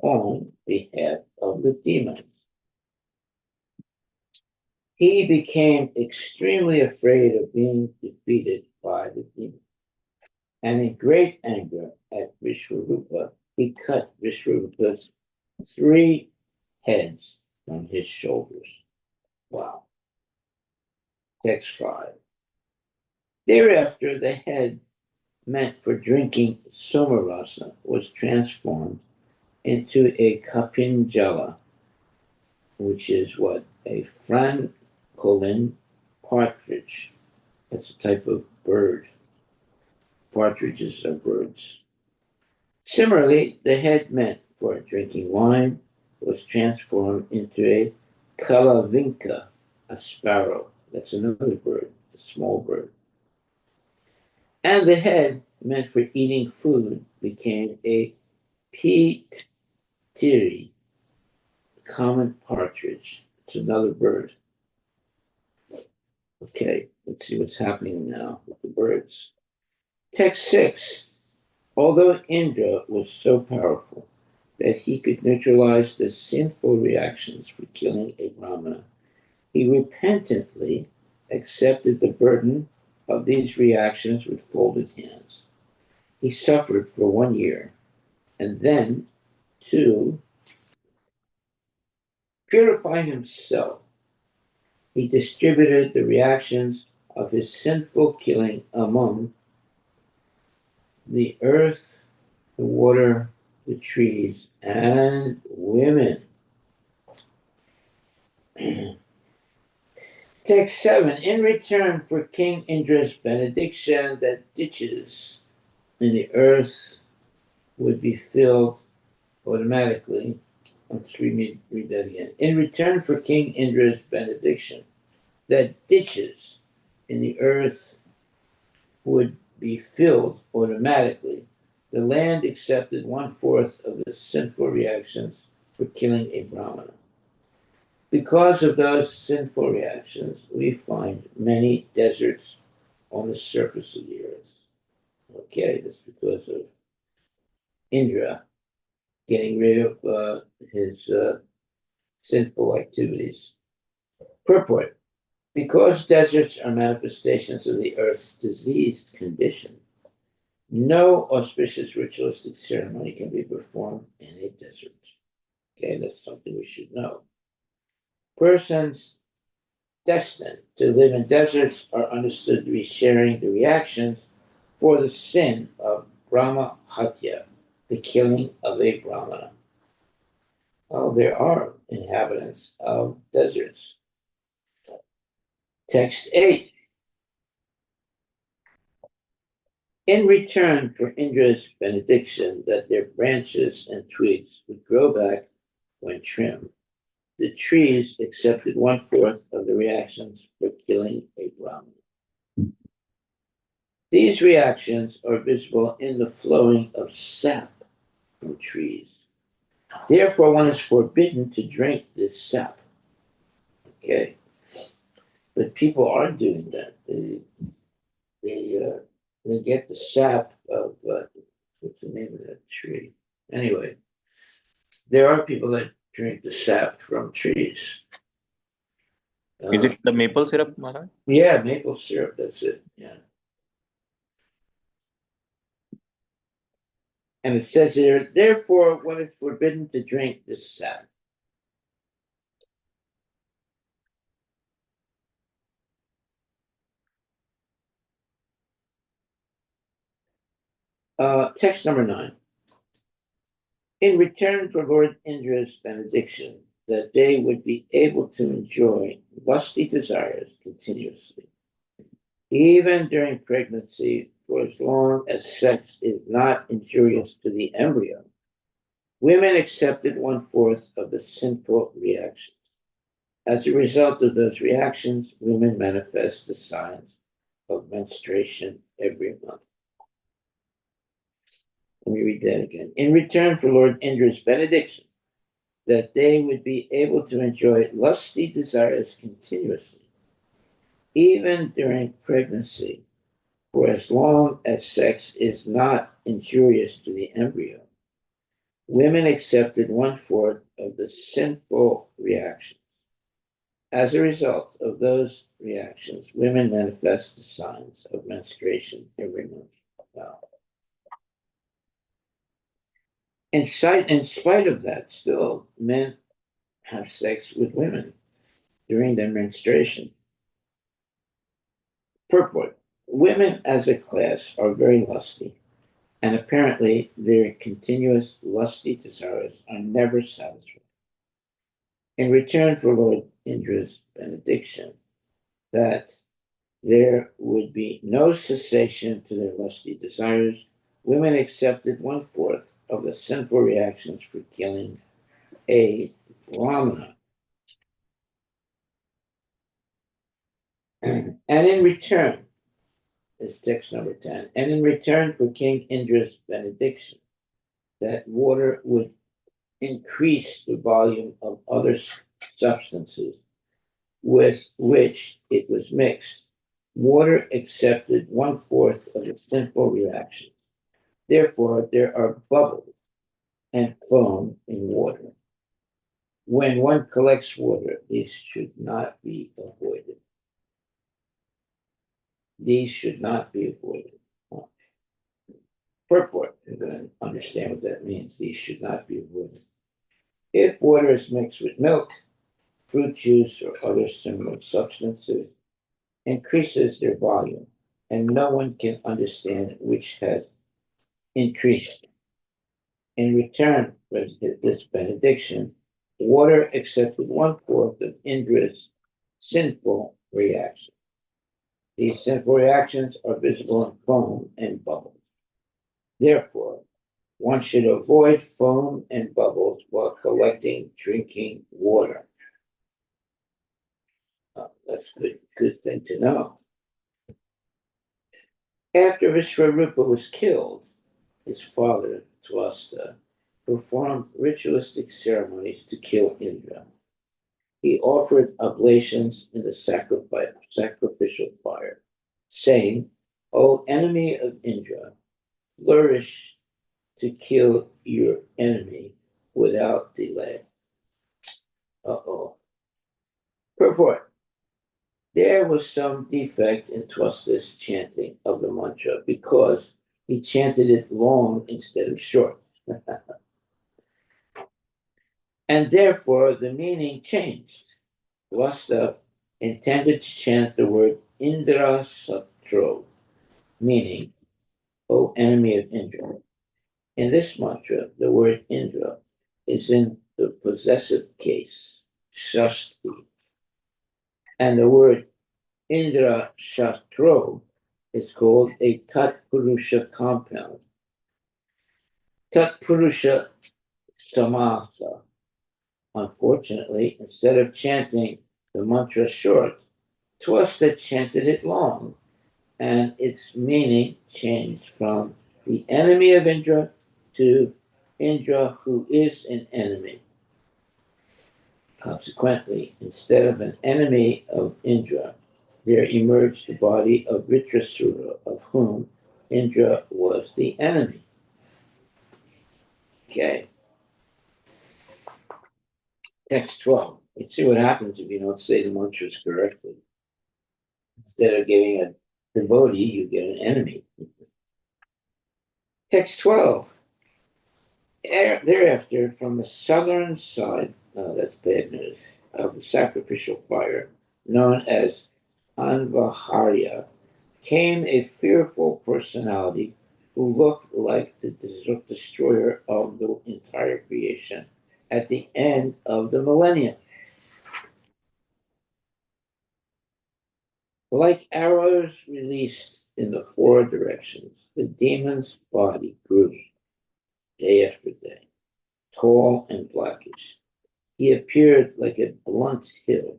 on behalf of the demons. He became extremely afraid of being defeated by the demons. And in great anger at Vishwarupa, he cut Vishwarupa's 3 heads from his shoulders. Wow. Text 5. Thereafter, the head meant for drinking somarasa was transformed into a kapinjala, which is what? A francolin partridge. That's a type of bird. Partridges are birds. Similarly, the head meant for drinking wine was transformed into a kalavinka, a sparrow. That's another bird, a small bird. And the head meant for eating food became a pitiri, common partridge. It's another bird. Okay, let's see what's happening now with the birds. Text 6. Although Indra was so powerful that he could neutralize the sinful reactions for killing a Brahmana, he repentantly accepted the burden of these reactions with folded hands. He suffered for 1 year, and then, to purify himself, he distributed the reactions of his sinful killing among the earth, the water, the trees, and women. Text 7. In return for King Indra's benediction that ditches in the earth, would be filled automatically. Let's read that again. In return for King Indra's benediction, that ditches in the earth would be filled automatically, the land accepted 1/4 of the sinful reactions for killing a Brahmana. Because of those sinful reactions, we find many deserts on the surface of the earth. Okay, that's because of Indra getting rid of his sinful activities. Purport. Because deserts are manifestations of the earth's diseased condition, no auspicious ritualistic ceremony can be performed in a desert. Okay, that's something we should know. Persons destined to live in deserts are understood to be sharing the reactions for the sin of Brahma Hatya, the killing of a Brahmana. Oh, there are inhabitants of deserts. Text 8. In return for Indra's benediction that their branches and twigs would grow back when trimmed, the trees accepted 1/4 of the reactions for killing a Brahmana. These reactions are visible in the flowing of sap from trees. Therefore, one is forbidden to drink this sap. Okay, but people are doing that. They get the sap of what's the name of that tree? Anyway, there are people that drink the sap from trees. Is it the maple syrup, Maharaj? Yeah, maple syrup. That's it. Yeah. And it says here, therefore, one is forbidden to drink this sap. Text number 9. In return for Lord Indra's benediction, that they would be able to enjoy lusty desires continuously, even during pregnancy, for as long as sex is not injurious to the embryo, women accepted 1/4 of the sinful reactions. As a result of those reactions, women manifest the signs of menstruation every month. Let me read that again. In return for Lord Indra's benediction, that they would be able to enjoy lusty desires continuously, even during pregnancy, for as long as sex is not injurious to the embryo. Women accepted 1/4 of the sinful reactions. As a result of those reactions, women manifest the signs of menstruation every month. Wow. In spite of that, still, men have sex with women during their menstruation. Purport. Women as a class are very lusty, and apparently their continuous lusty desires are never satisfied. In return for Lord Indra's benediction, that there would be no cessation to their lusty desires, women accepted 1/4 of the sinful reactions for killing a Brahmana. And in return, is text number 10, and in return for King Indra's benediction, that water would increase the volume of other substances with which it was mixed. Water accepted 1/4 of the sinful reactions. Therefore, there are bubbles and foam in water. When one collects water, these should not be avoided. These should not be avoided. Purport, you're going to understand what that means. These should not be avoided. If water is mixed with milk, fruit juice, or other similar substances, increases their volume, and no one can understand which has increased. In return for this benediction, water accepted 1/4 of Indra's sinful reactions. These sinful reactions are visible in foam and bubbles. Therefore, One should avoid foam and bubbles while collecting drinking water. That's a good thing to know. After Vishvarupa was killed, his father, Twasta, performed ritualistic ceremonies to kill Indra. He offered oblations in the sacrificial fire, saying, O enemy of Indra, flourish to kill your enemy without delay. Uh-oh. Purport. There was some defect in Twasta's chanting of the mantra because he chanted it long instead of short. And therefore the meaning changed. Twasta intended to chant the word Indra Satro, meaning, O enemy of Indra. In this mantra, the word Indra is in the possessive case, Shasti, and the word Indra Shatro is called a Tat Purusha compound. Tat Purusha Samasa. Unfortunately, instead of chanting the mantra short, Twasta chanted it long, and its meaning changed from the enemy of Indra to Indra who is an enemy. Consequently, instead of an enemy of Indra, there emerged the body of Vitrasura, of whom Indra was the enemy. Okay. Text 12. Let's see what happens if you don't say the mantras correctly. Instead of giving a devotee, you get an enemy. Text 12. Thereafter, from the southern side, that's bad news, of the sacrificial fire, known as Anvaharya, came a fearful personality who looked like the destroyer of the entire creation at the end of the millennium. Like arrows released in the four directions, the demon's body grew day after day, tall and blackish. He appeared like a blunt hill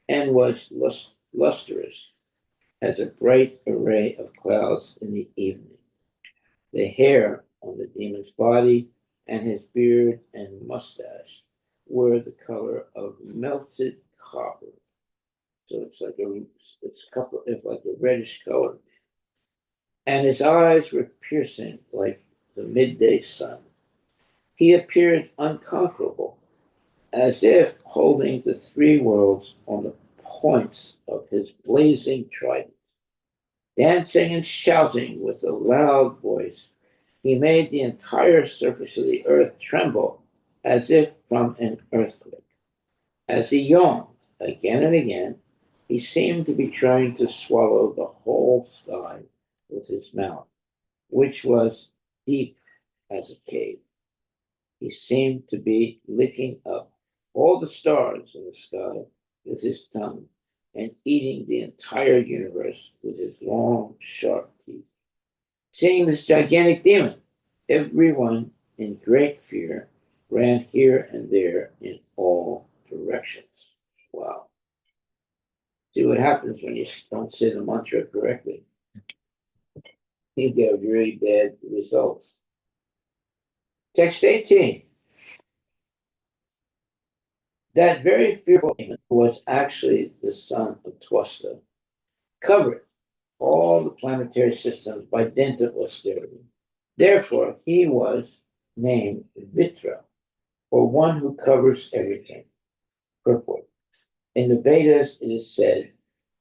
and was lustrous as a bright array of clouds in the evening. The hair on the demon's body and his beard and mustache were the color of melted copper. So it's like a reddish color. And his eyes were piercing like the midday sun. He appeared unconquerable, as if holding the three worlds on the points of his blazing trident. Dancing and shouting with a loud voice, he made the entire surface of the earth tremble as if from an earthquake. As he yawned again and again, he seemed to be trying to swallow the whole sky with his mouth, which was deep as a cave. He seemed to be licking up all the stars in the sky with his tongue and eating the entire universe with his long, sharp teeth. Seeing this gigantic demon, everyone in great fear ran here and there in all directions. Wow. See what happens when you don't say the mantra correctly. You get really bad results. Text 18. That very fearful demon was actually the son of Twasta, covered all the planetary systems by dint of austerity. Therefore, he was named Vitra, or one who covers everything. Purport. In the Vedas, it is said,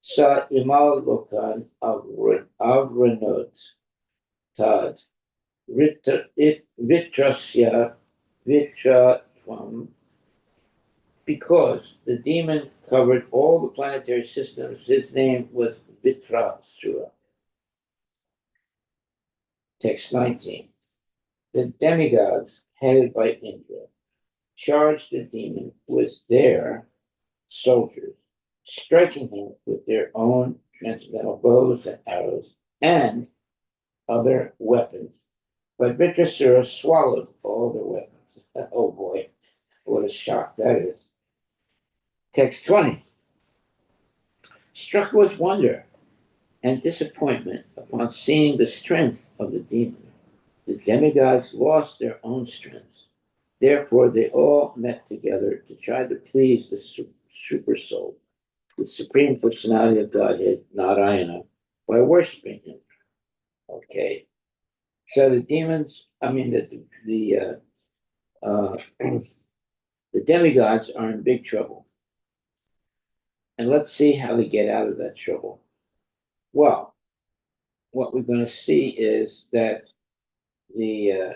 Sa imal lokan avranot tad vitrasya vitratvam. Because the demon covered all the planetary systems, his name was Vitrasura. Text 19. The demigods, headed by Indra, charged the demon with their soldiers, striking him with their own transcendental bows and arrows and other weapons But Vritrasura swallowed all their weapons. Oh boy, what a shock that is. Text 20. Struck with wonder and disappointment upon seeing the strength of the demon, the demigods lost their own strength. Therefore, they all met together to try to please the super soul, the supreme personality of Godhead, Narayana, by worshiping him. Okay, so the demons, the demigods are in big trouble, and let's see how they get out of that trouble. Well, what we're going to see is that the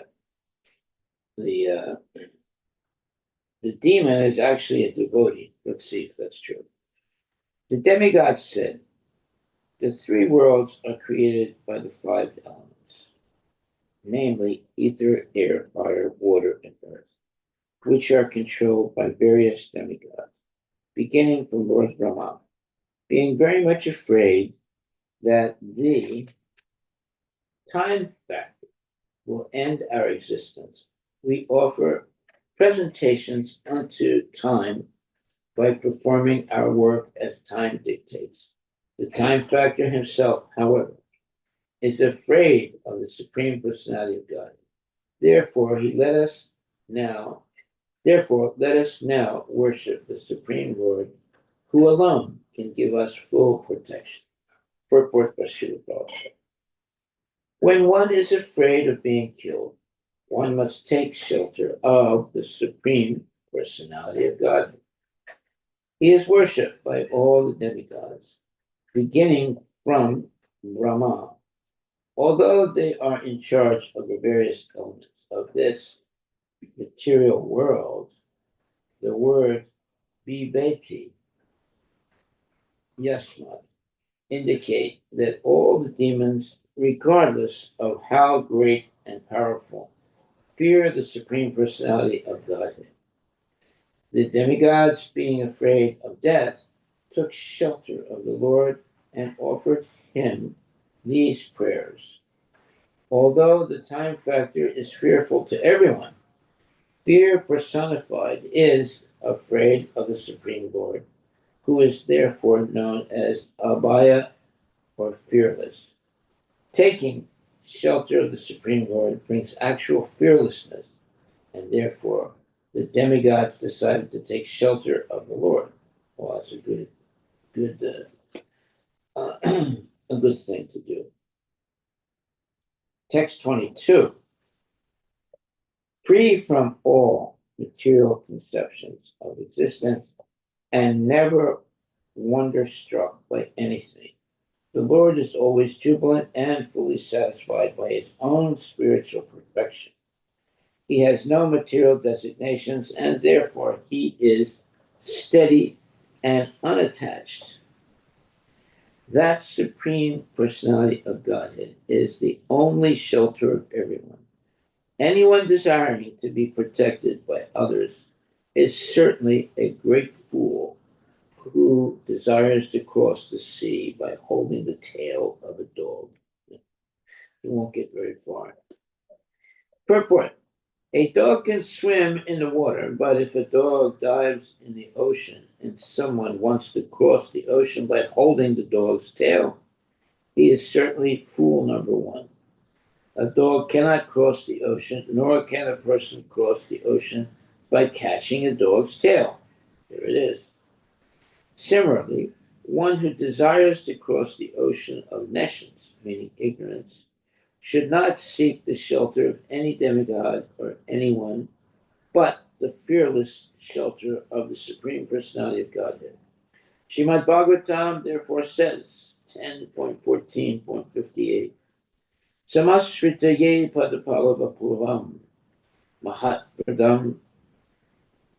the demon is actually a devotee. Let's see if that's true. The demigods said, the three worlds are created by the five elements, namely ether, air, fire, water, and earth, which are controlled by various demigods, beginning from Lord Brahma. Being very much afraid that the time factor will end our existence, we offer presentations unto time by performing our work as time dictates. The time factor himself, however, is afraid of the Supreme Personality of God. Therefore, let us now worship the Supreme Lord, who alone can give us full protection. Purport by Srila Prabhupada. When one is afraid of being killed, one must take shelter of the Supreme Personality of God. He is worshipped by all the demigods, beginning from Brahma. Although they are in charge of the various elements of this material world, the word viveti, yasmat, indicate that all the demons, regardless of how great and powerful, fear the Supreme Personality of Godhead. The demigods, being afraid of death, took shelter of the Lord and offered him these prayers. Although the time factor is fearful to everyone, fear personified is afraid of the Supreme Lord, who is therefore known as Abhaya or fearless. Taking shelter of the Supreme Lord brings actual fearlessness, and therefore the demigods decided to take shelter of the Lord. Well, that's a good a good thing to do. Text 22. Free from all material conceptions of existence and never wonder-struck by anything, the Lord is always jubilant and fully satisfied by his own spiritual perfection. He has no material designations, and therefore he is steady and unattached. That Supreme Personality of Godhead is the only shelter of everyone. Anyone desiring to be protected by others is certainly a great fool who desires to cross the sea by holding the tail of a dog. He won't get very far. Purport. A dog can swim in the water, but if a dog dives in the ocean and someone wants to cross the ocean by holding the dog's tail, he is certainly fool number one. A dog cannot cross the ocean, nor can a person cross the ocean by catching a dog's tail. There it is. Similarly, one who desires to cross the ocean of nescience, meaning ignorance, should not seek the shelter of any demigod or anyone, but the fearless shelter of the Supreme Personality of Godhead. Srimad Bhagavatam therefore says, 10.14.58, Samasritaye padapalavapuvam mahat pradam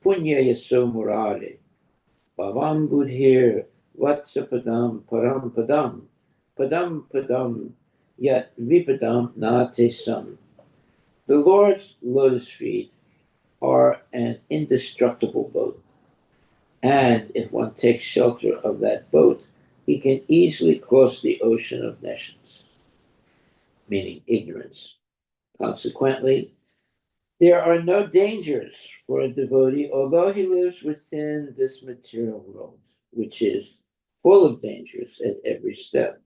punya yaso murare bhavam budhir vatsapadam param padam yet vipadam nate sam. The Lord's lotus feet are an indestructible boat, and if one takes shelter of that boat, he can easily cross the ocean of nescience, meaning ignorance. Consequently, there are no dangers for a devotee, although he lives within this material world, which is full of dangers at every step.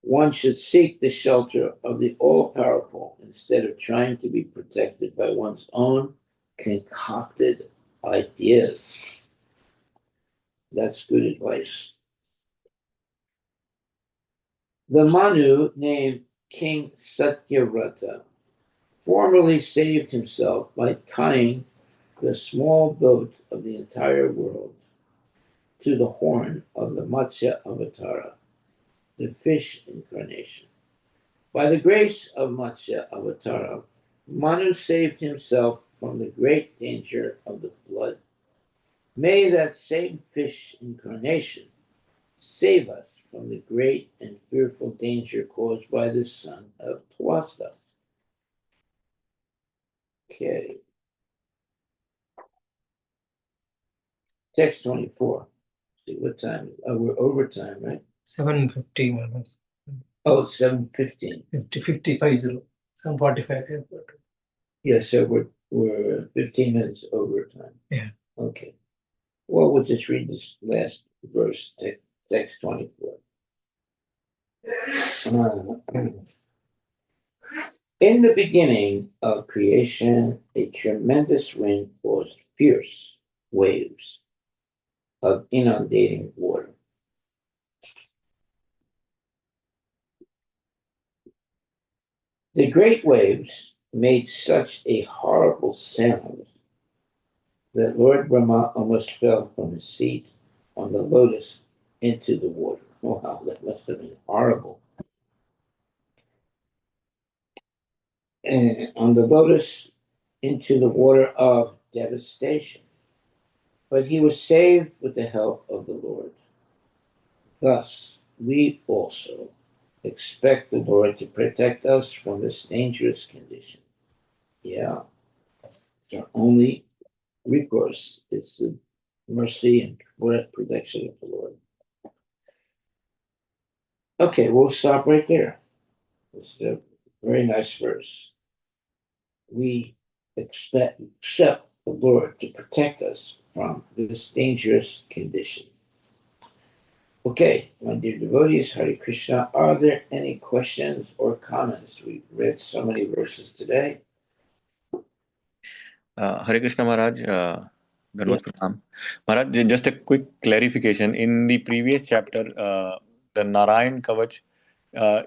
One should seek the shelter of the all powerful instead of trying to be protected by one's own concocted ideas. That's good advice. The Manu named King Satyavrata formerly saved himself by tying the small boat of the entire world to the horn of the Matsya Avatara, the fish incarnation. By the grace of Matsya Avatara, Manu saved himself from the great danger of the flood. May that same fish incarnation save us from the great and fearful danger caused by the son of Twasta. Okay. Text 24. See what time? Oh, we're overtime, right? 7:50, Maharaj. Oh, 7:15. 55, 7:45. Yeah, so we're 15 minutes overtime. Yeah. Okay. Well, we'll just read this last verse, text 24. In the beginning of creation, a tremendous wind caused fierce waves of inundating water. The great waves made such a horrible sound that Lord Brahma almost fell from his seat on the lotus into the water. Oh, wow, that must have been horrible. And on the lotus into the water of devastation. But he was saved with the help of the Lord. Thus, we also expect the Lord to protect us from this dangerous condition. Yeah, it's our only recourse. It's the mercy and protection of the Lord. Okay, we'll stop right there. It's a very nice verse. We accept the Lord to protect us from this dangerous condition. Okay, my dear devotees, Hare Krishna, are there any questions or comments? We've read so many verses today. Hare Krishna Maharaj, Dhanvat Pranam. Maharaj, just a quick clarification. In the previous chapter, the Narayan Kavach,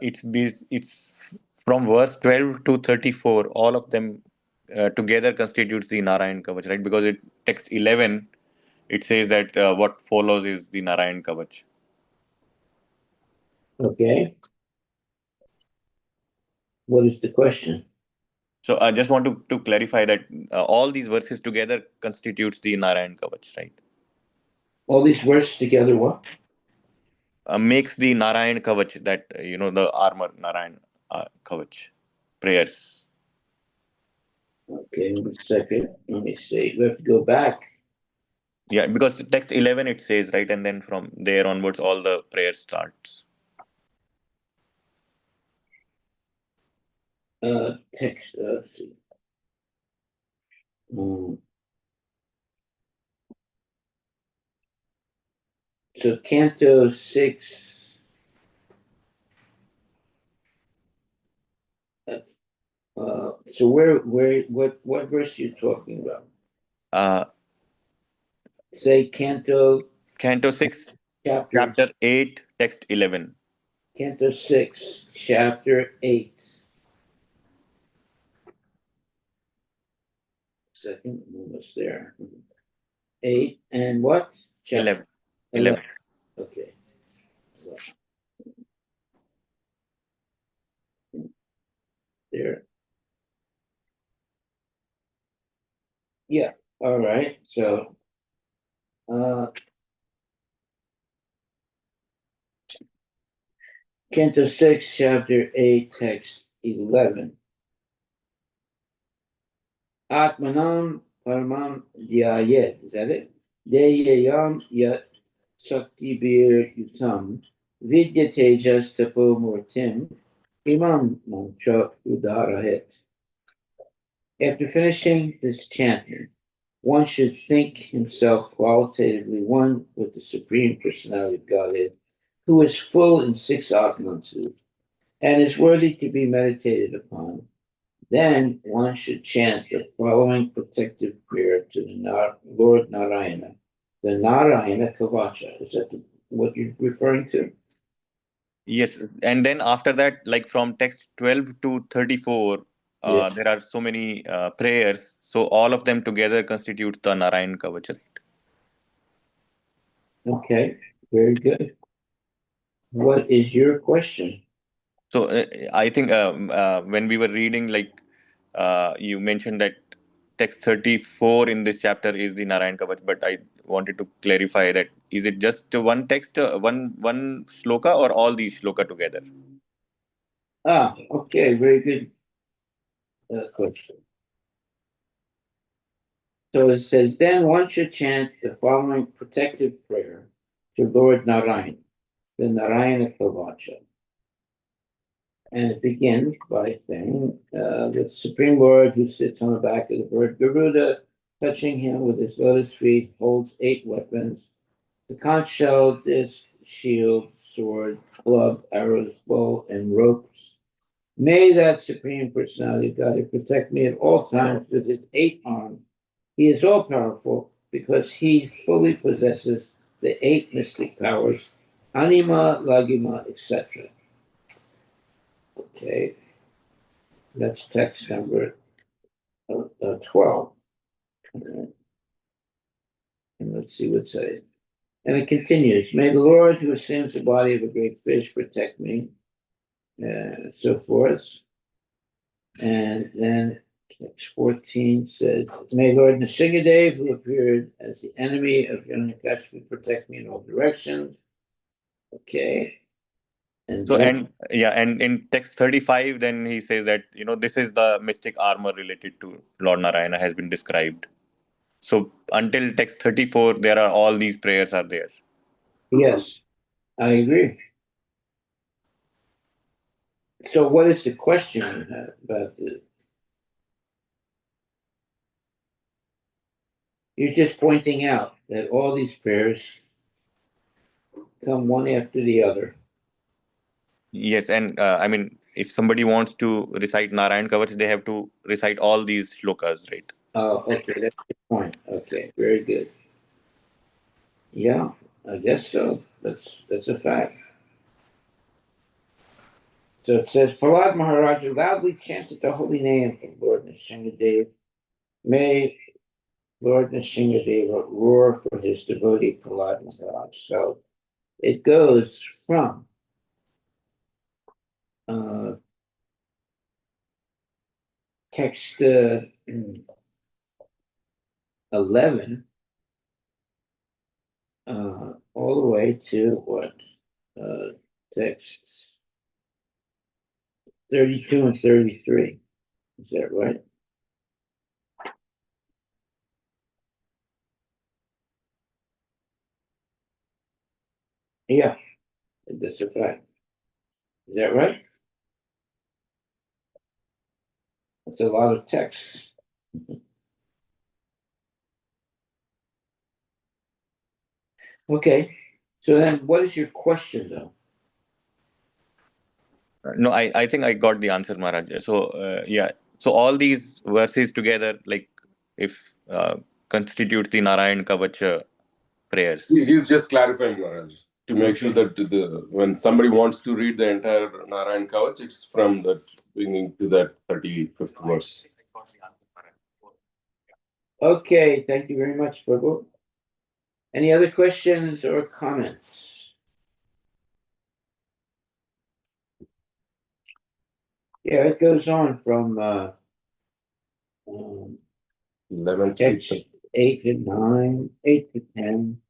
it's from verse 12 to 34. All of them together constitutes the Narayan Kavach, right? Because it text 11, it says that what follows is the Narayan Kavach. Okay. What is the question? So I just want to clarify that all these verses together constitutes the Narayan Kavach, right? All these verses together, what? Makes the Narayan Kavach, that the armor Narayan Kavach prayers. Okay, 1 second. Let me see. We have to go back. Yeah, because text 11 it says, right, and then from there onwards all the prayer starts. Text. Let's see. So Canto 6. So what verse are you talking about? Say Canto 6, chapter chapter 8, text 11. Canto 6, chapter 8. Second, almost there. 8 and what? Chapter 11. Okay. There. Yeah. All right. So, Canto 6, chapter 8, text 11. Atmanam paramam dhyayet. Is that it? Deyayam yat shakti bir yutam vidya tejas tapo murtim imam mantra udarahet. After finishing this chanting, one should think himself qualitatively one with the Supreme Personality of Godhead, who is full in six opulences and is worthy to be meditated upon. Then one should chant the following protective prayer to the Lord Narayana, the Narayana Kavacha. Is that what you're referring to? Yes, and then after that, like from text 12 to 34, Yeah. there are so many prayers. So all of them together constitutes the Narayan Kavacha. Okay, very good. What is your question? So I think when we were reading, like you mentioned that text 34 in this chapter is the Narayan Kavach, but I wanted to clarify that is it just one text, one shloka, or all these shloka together? Okay, very good question. So it says, then one should chant the following protective prayer to Lord Narayan, the Narayana Kavacha. And it begins by saying, the Supreme Lord who sits on the back of the bird Garuda, touching him with his lotus feet, holds 8 weapons: the conch shell, disc, shield, sword, club, arrows, bow, and ropes. May that Supreme Personality of Godhead protect me at all times with his 8 arms. He is all powerful because he fully possesses the 8 mystic powers, anima, lagima, etc. Okay, that's text number 12. And let's see what it says. And it continues, may the Lord who assumes the body of a great fish protect me, so forth. And then text 14 says, may Lord Nrsingadev, who appeared as the enemy of Hiranyakashipu, protect me in all directions. Okay. And So then, and in text 35, then he says that this is the mystic armor related to Lord Narayana has been described. So until text 34, there are all these prayers are there. yes, I agree. So what is the question you have about this? You're just pointing out that all these prayers come one after the other. Yes, and I mean, if somebody wants to recite Narayan Kavach, they have to recite all these shlokas, right? Oh, okay, that's the point. Okay, very good. Yeah, I guess so. That's a fact. So it says, Prahlad Maharaj loudly chanted the holy name of Lord Nrsingadev. May Lord Nrsingadeva roar for his devotee Prahlad Maharaj. So it goes from text 11 all the way to what? Texts 32 and 33. Is that right? Yeah, that's a fact. Is that right? That's a lot of text. Okay, so then what is your question though? No, I think I got the answer, Maharaj. So yeah, so all these verses together, like if constitutes the Narayan Kavach prayers. He's just clarifying, Maharaj, to make sure that when somebody wants to read the entire Narayan Kavach, it's from that beginning to that 35th verse. Okay, thank you very much, Prabhu. Any other questions or comments? Yeah, it goes on from 11 text 8 to 9, 8 to 10,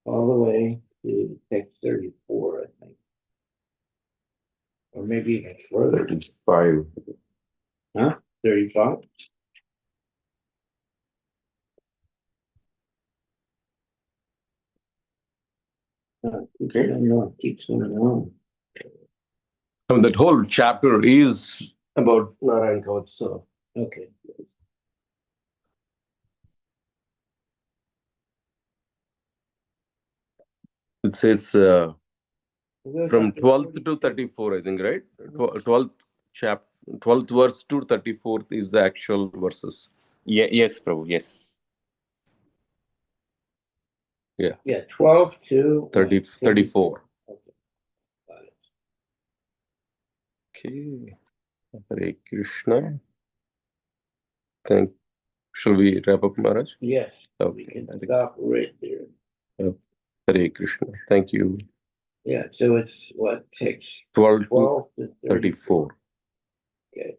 all the way to text 34, I think. Or maybe even further. 35. Huh? 35? Keeps Okay. going on, keeps going on. I mean, that whole chapter is about Narayan Kavach. So Okay. It says from 12th to 34, I think, right? 12th verse to 34th is the actual verses. Yes, Prabhu. Yes. Yeah, 12 to 34. Okay. Got it. Okay. Hare Krishna. Shall we wrap up, Maharaj? Yes, we Okay. can stop right there. Hare Krishna. Thank you. Yeah, so it's what takes 12 to 12 to 34. Okay.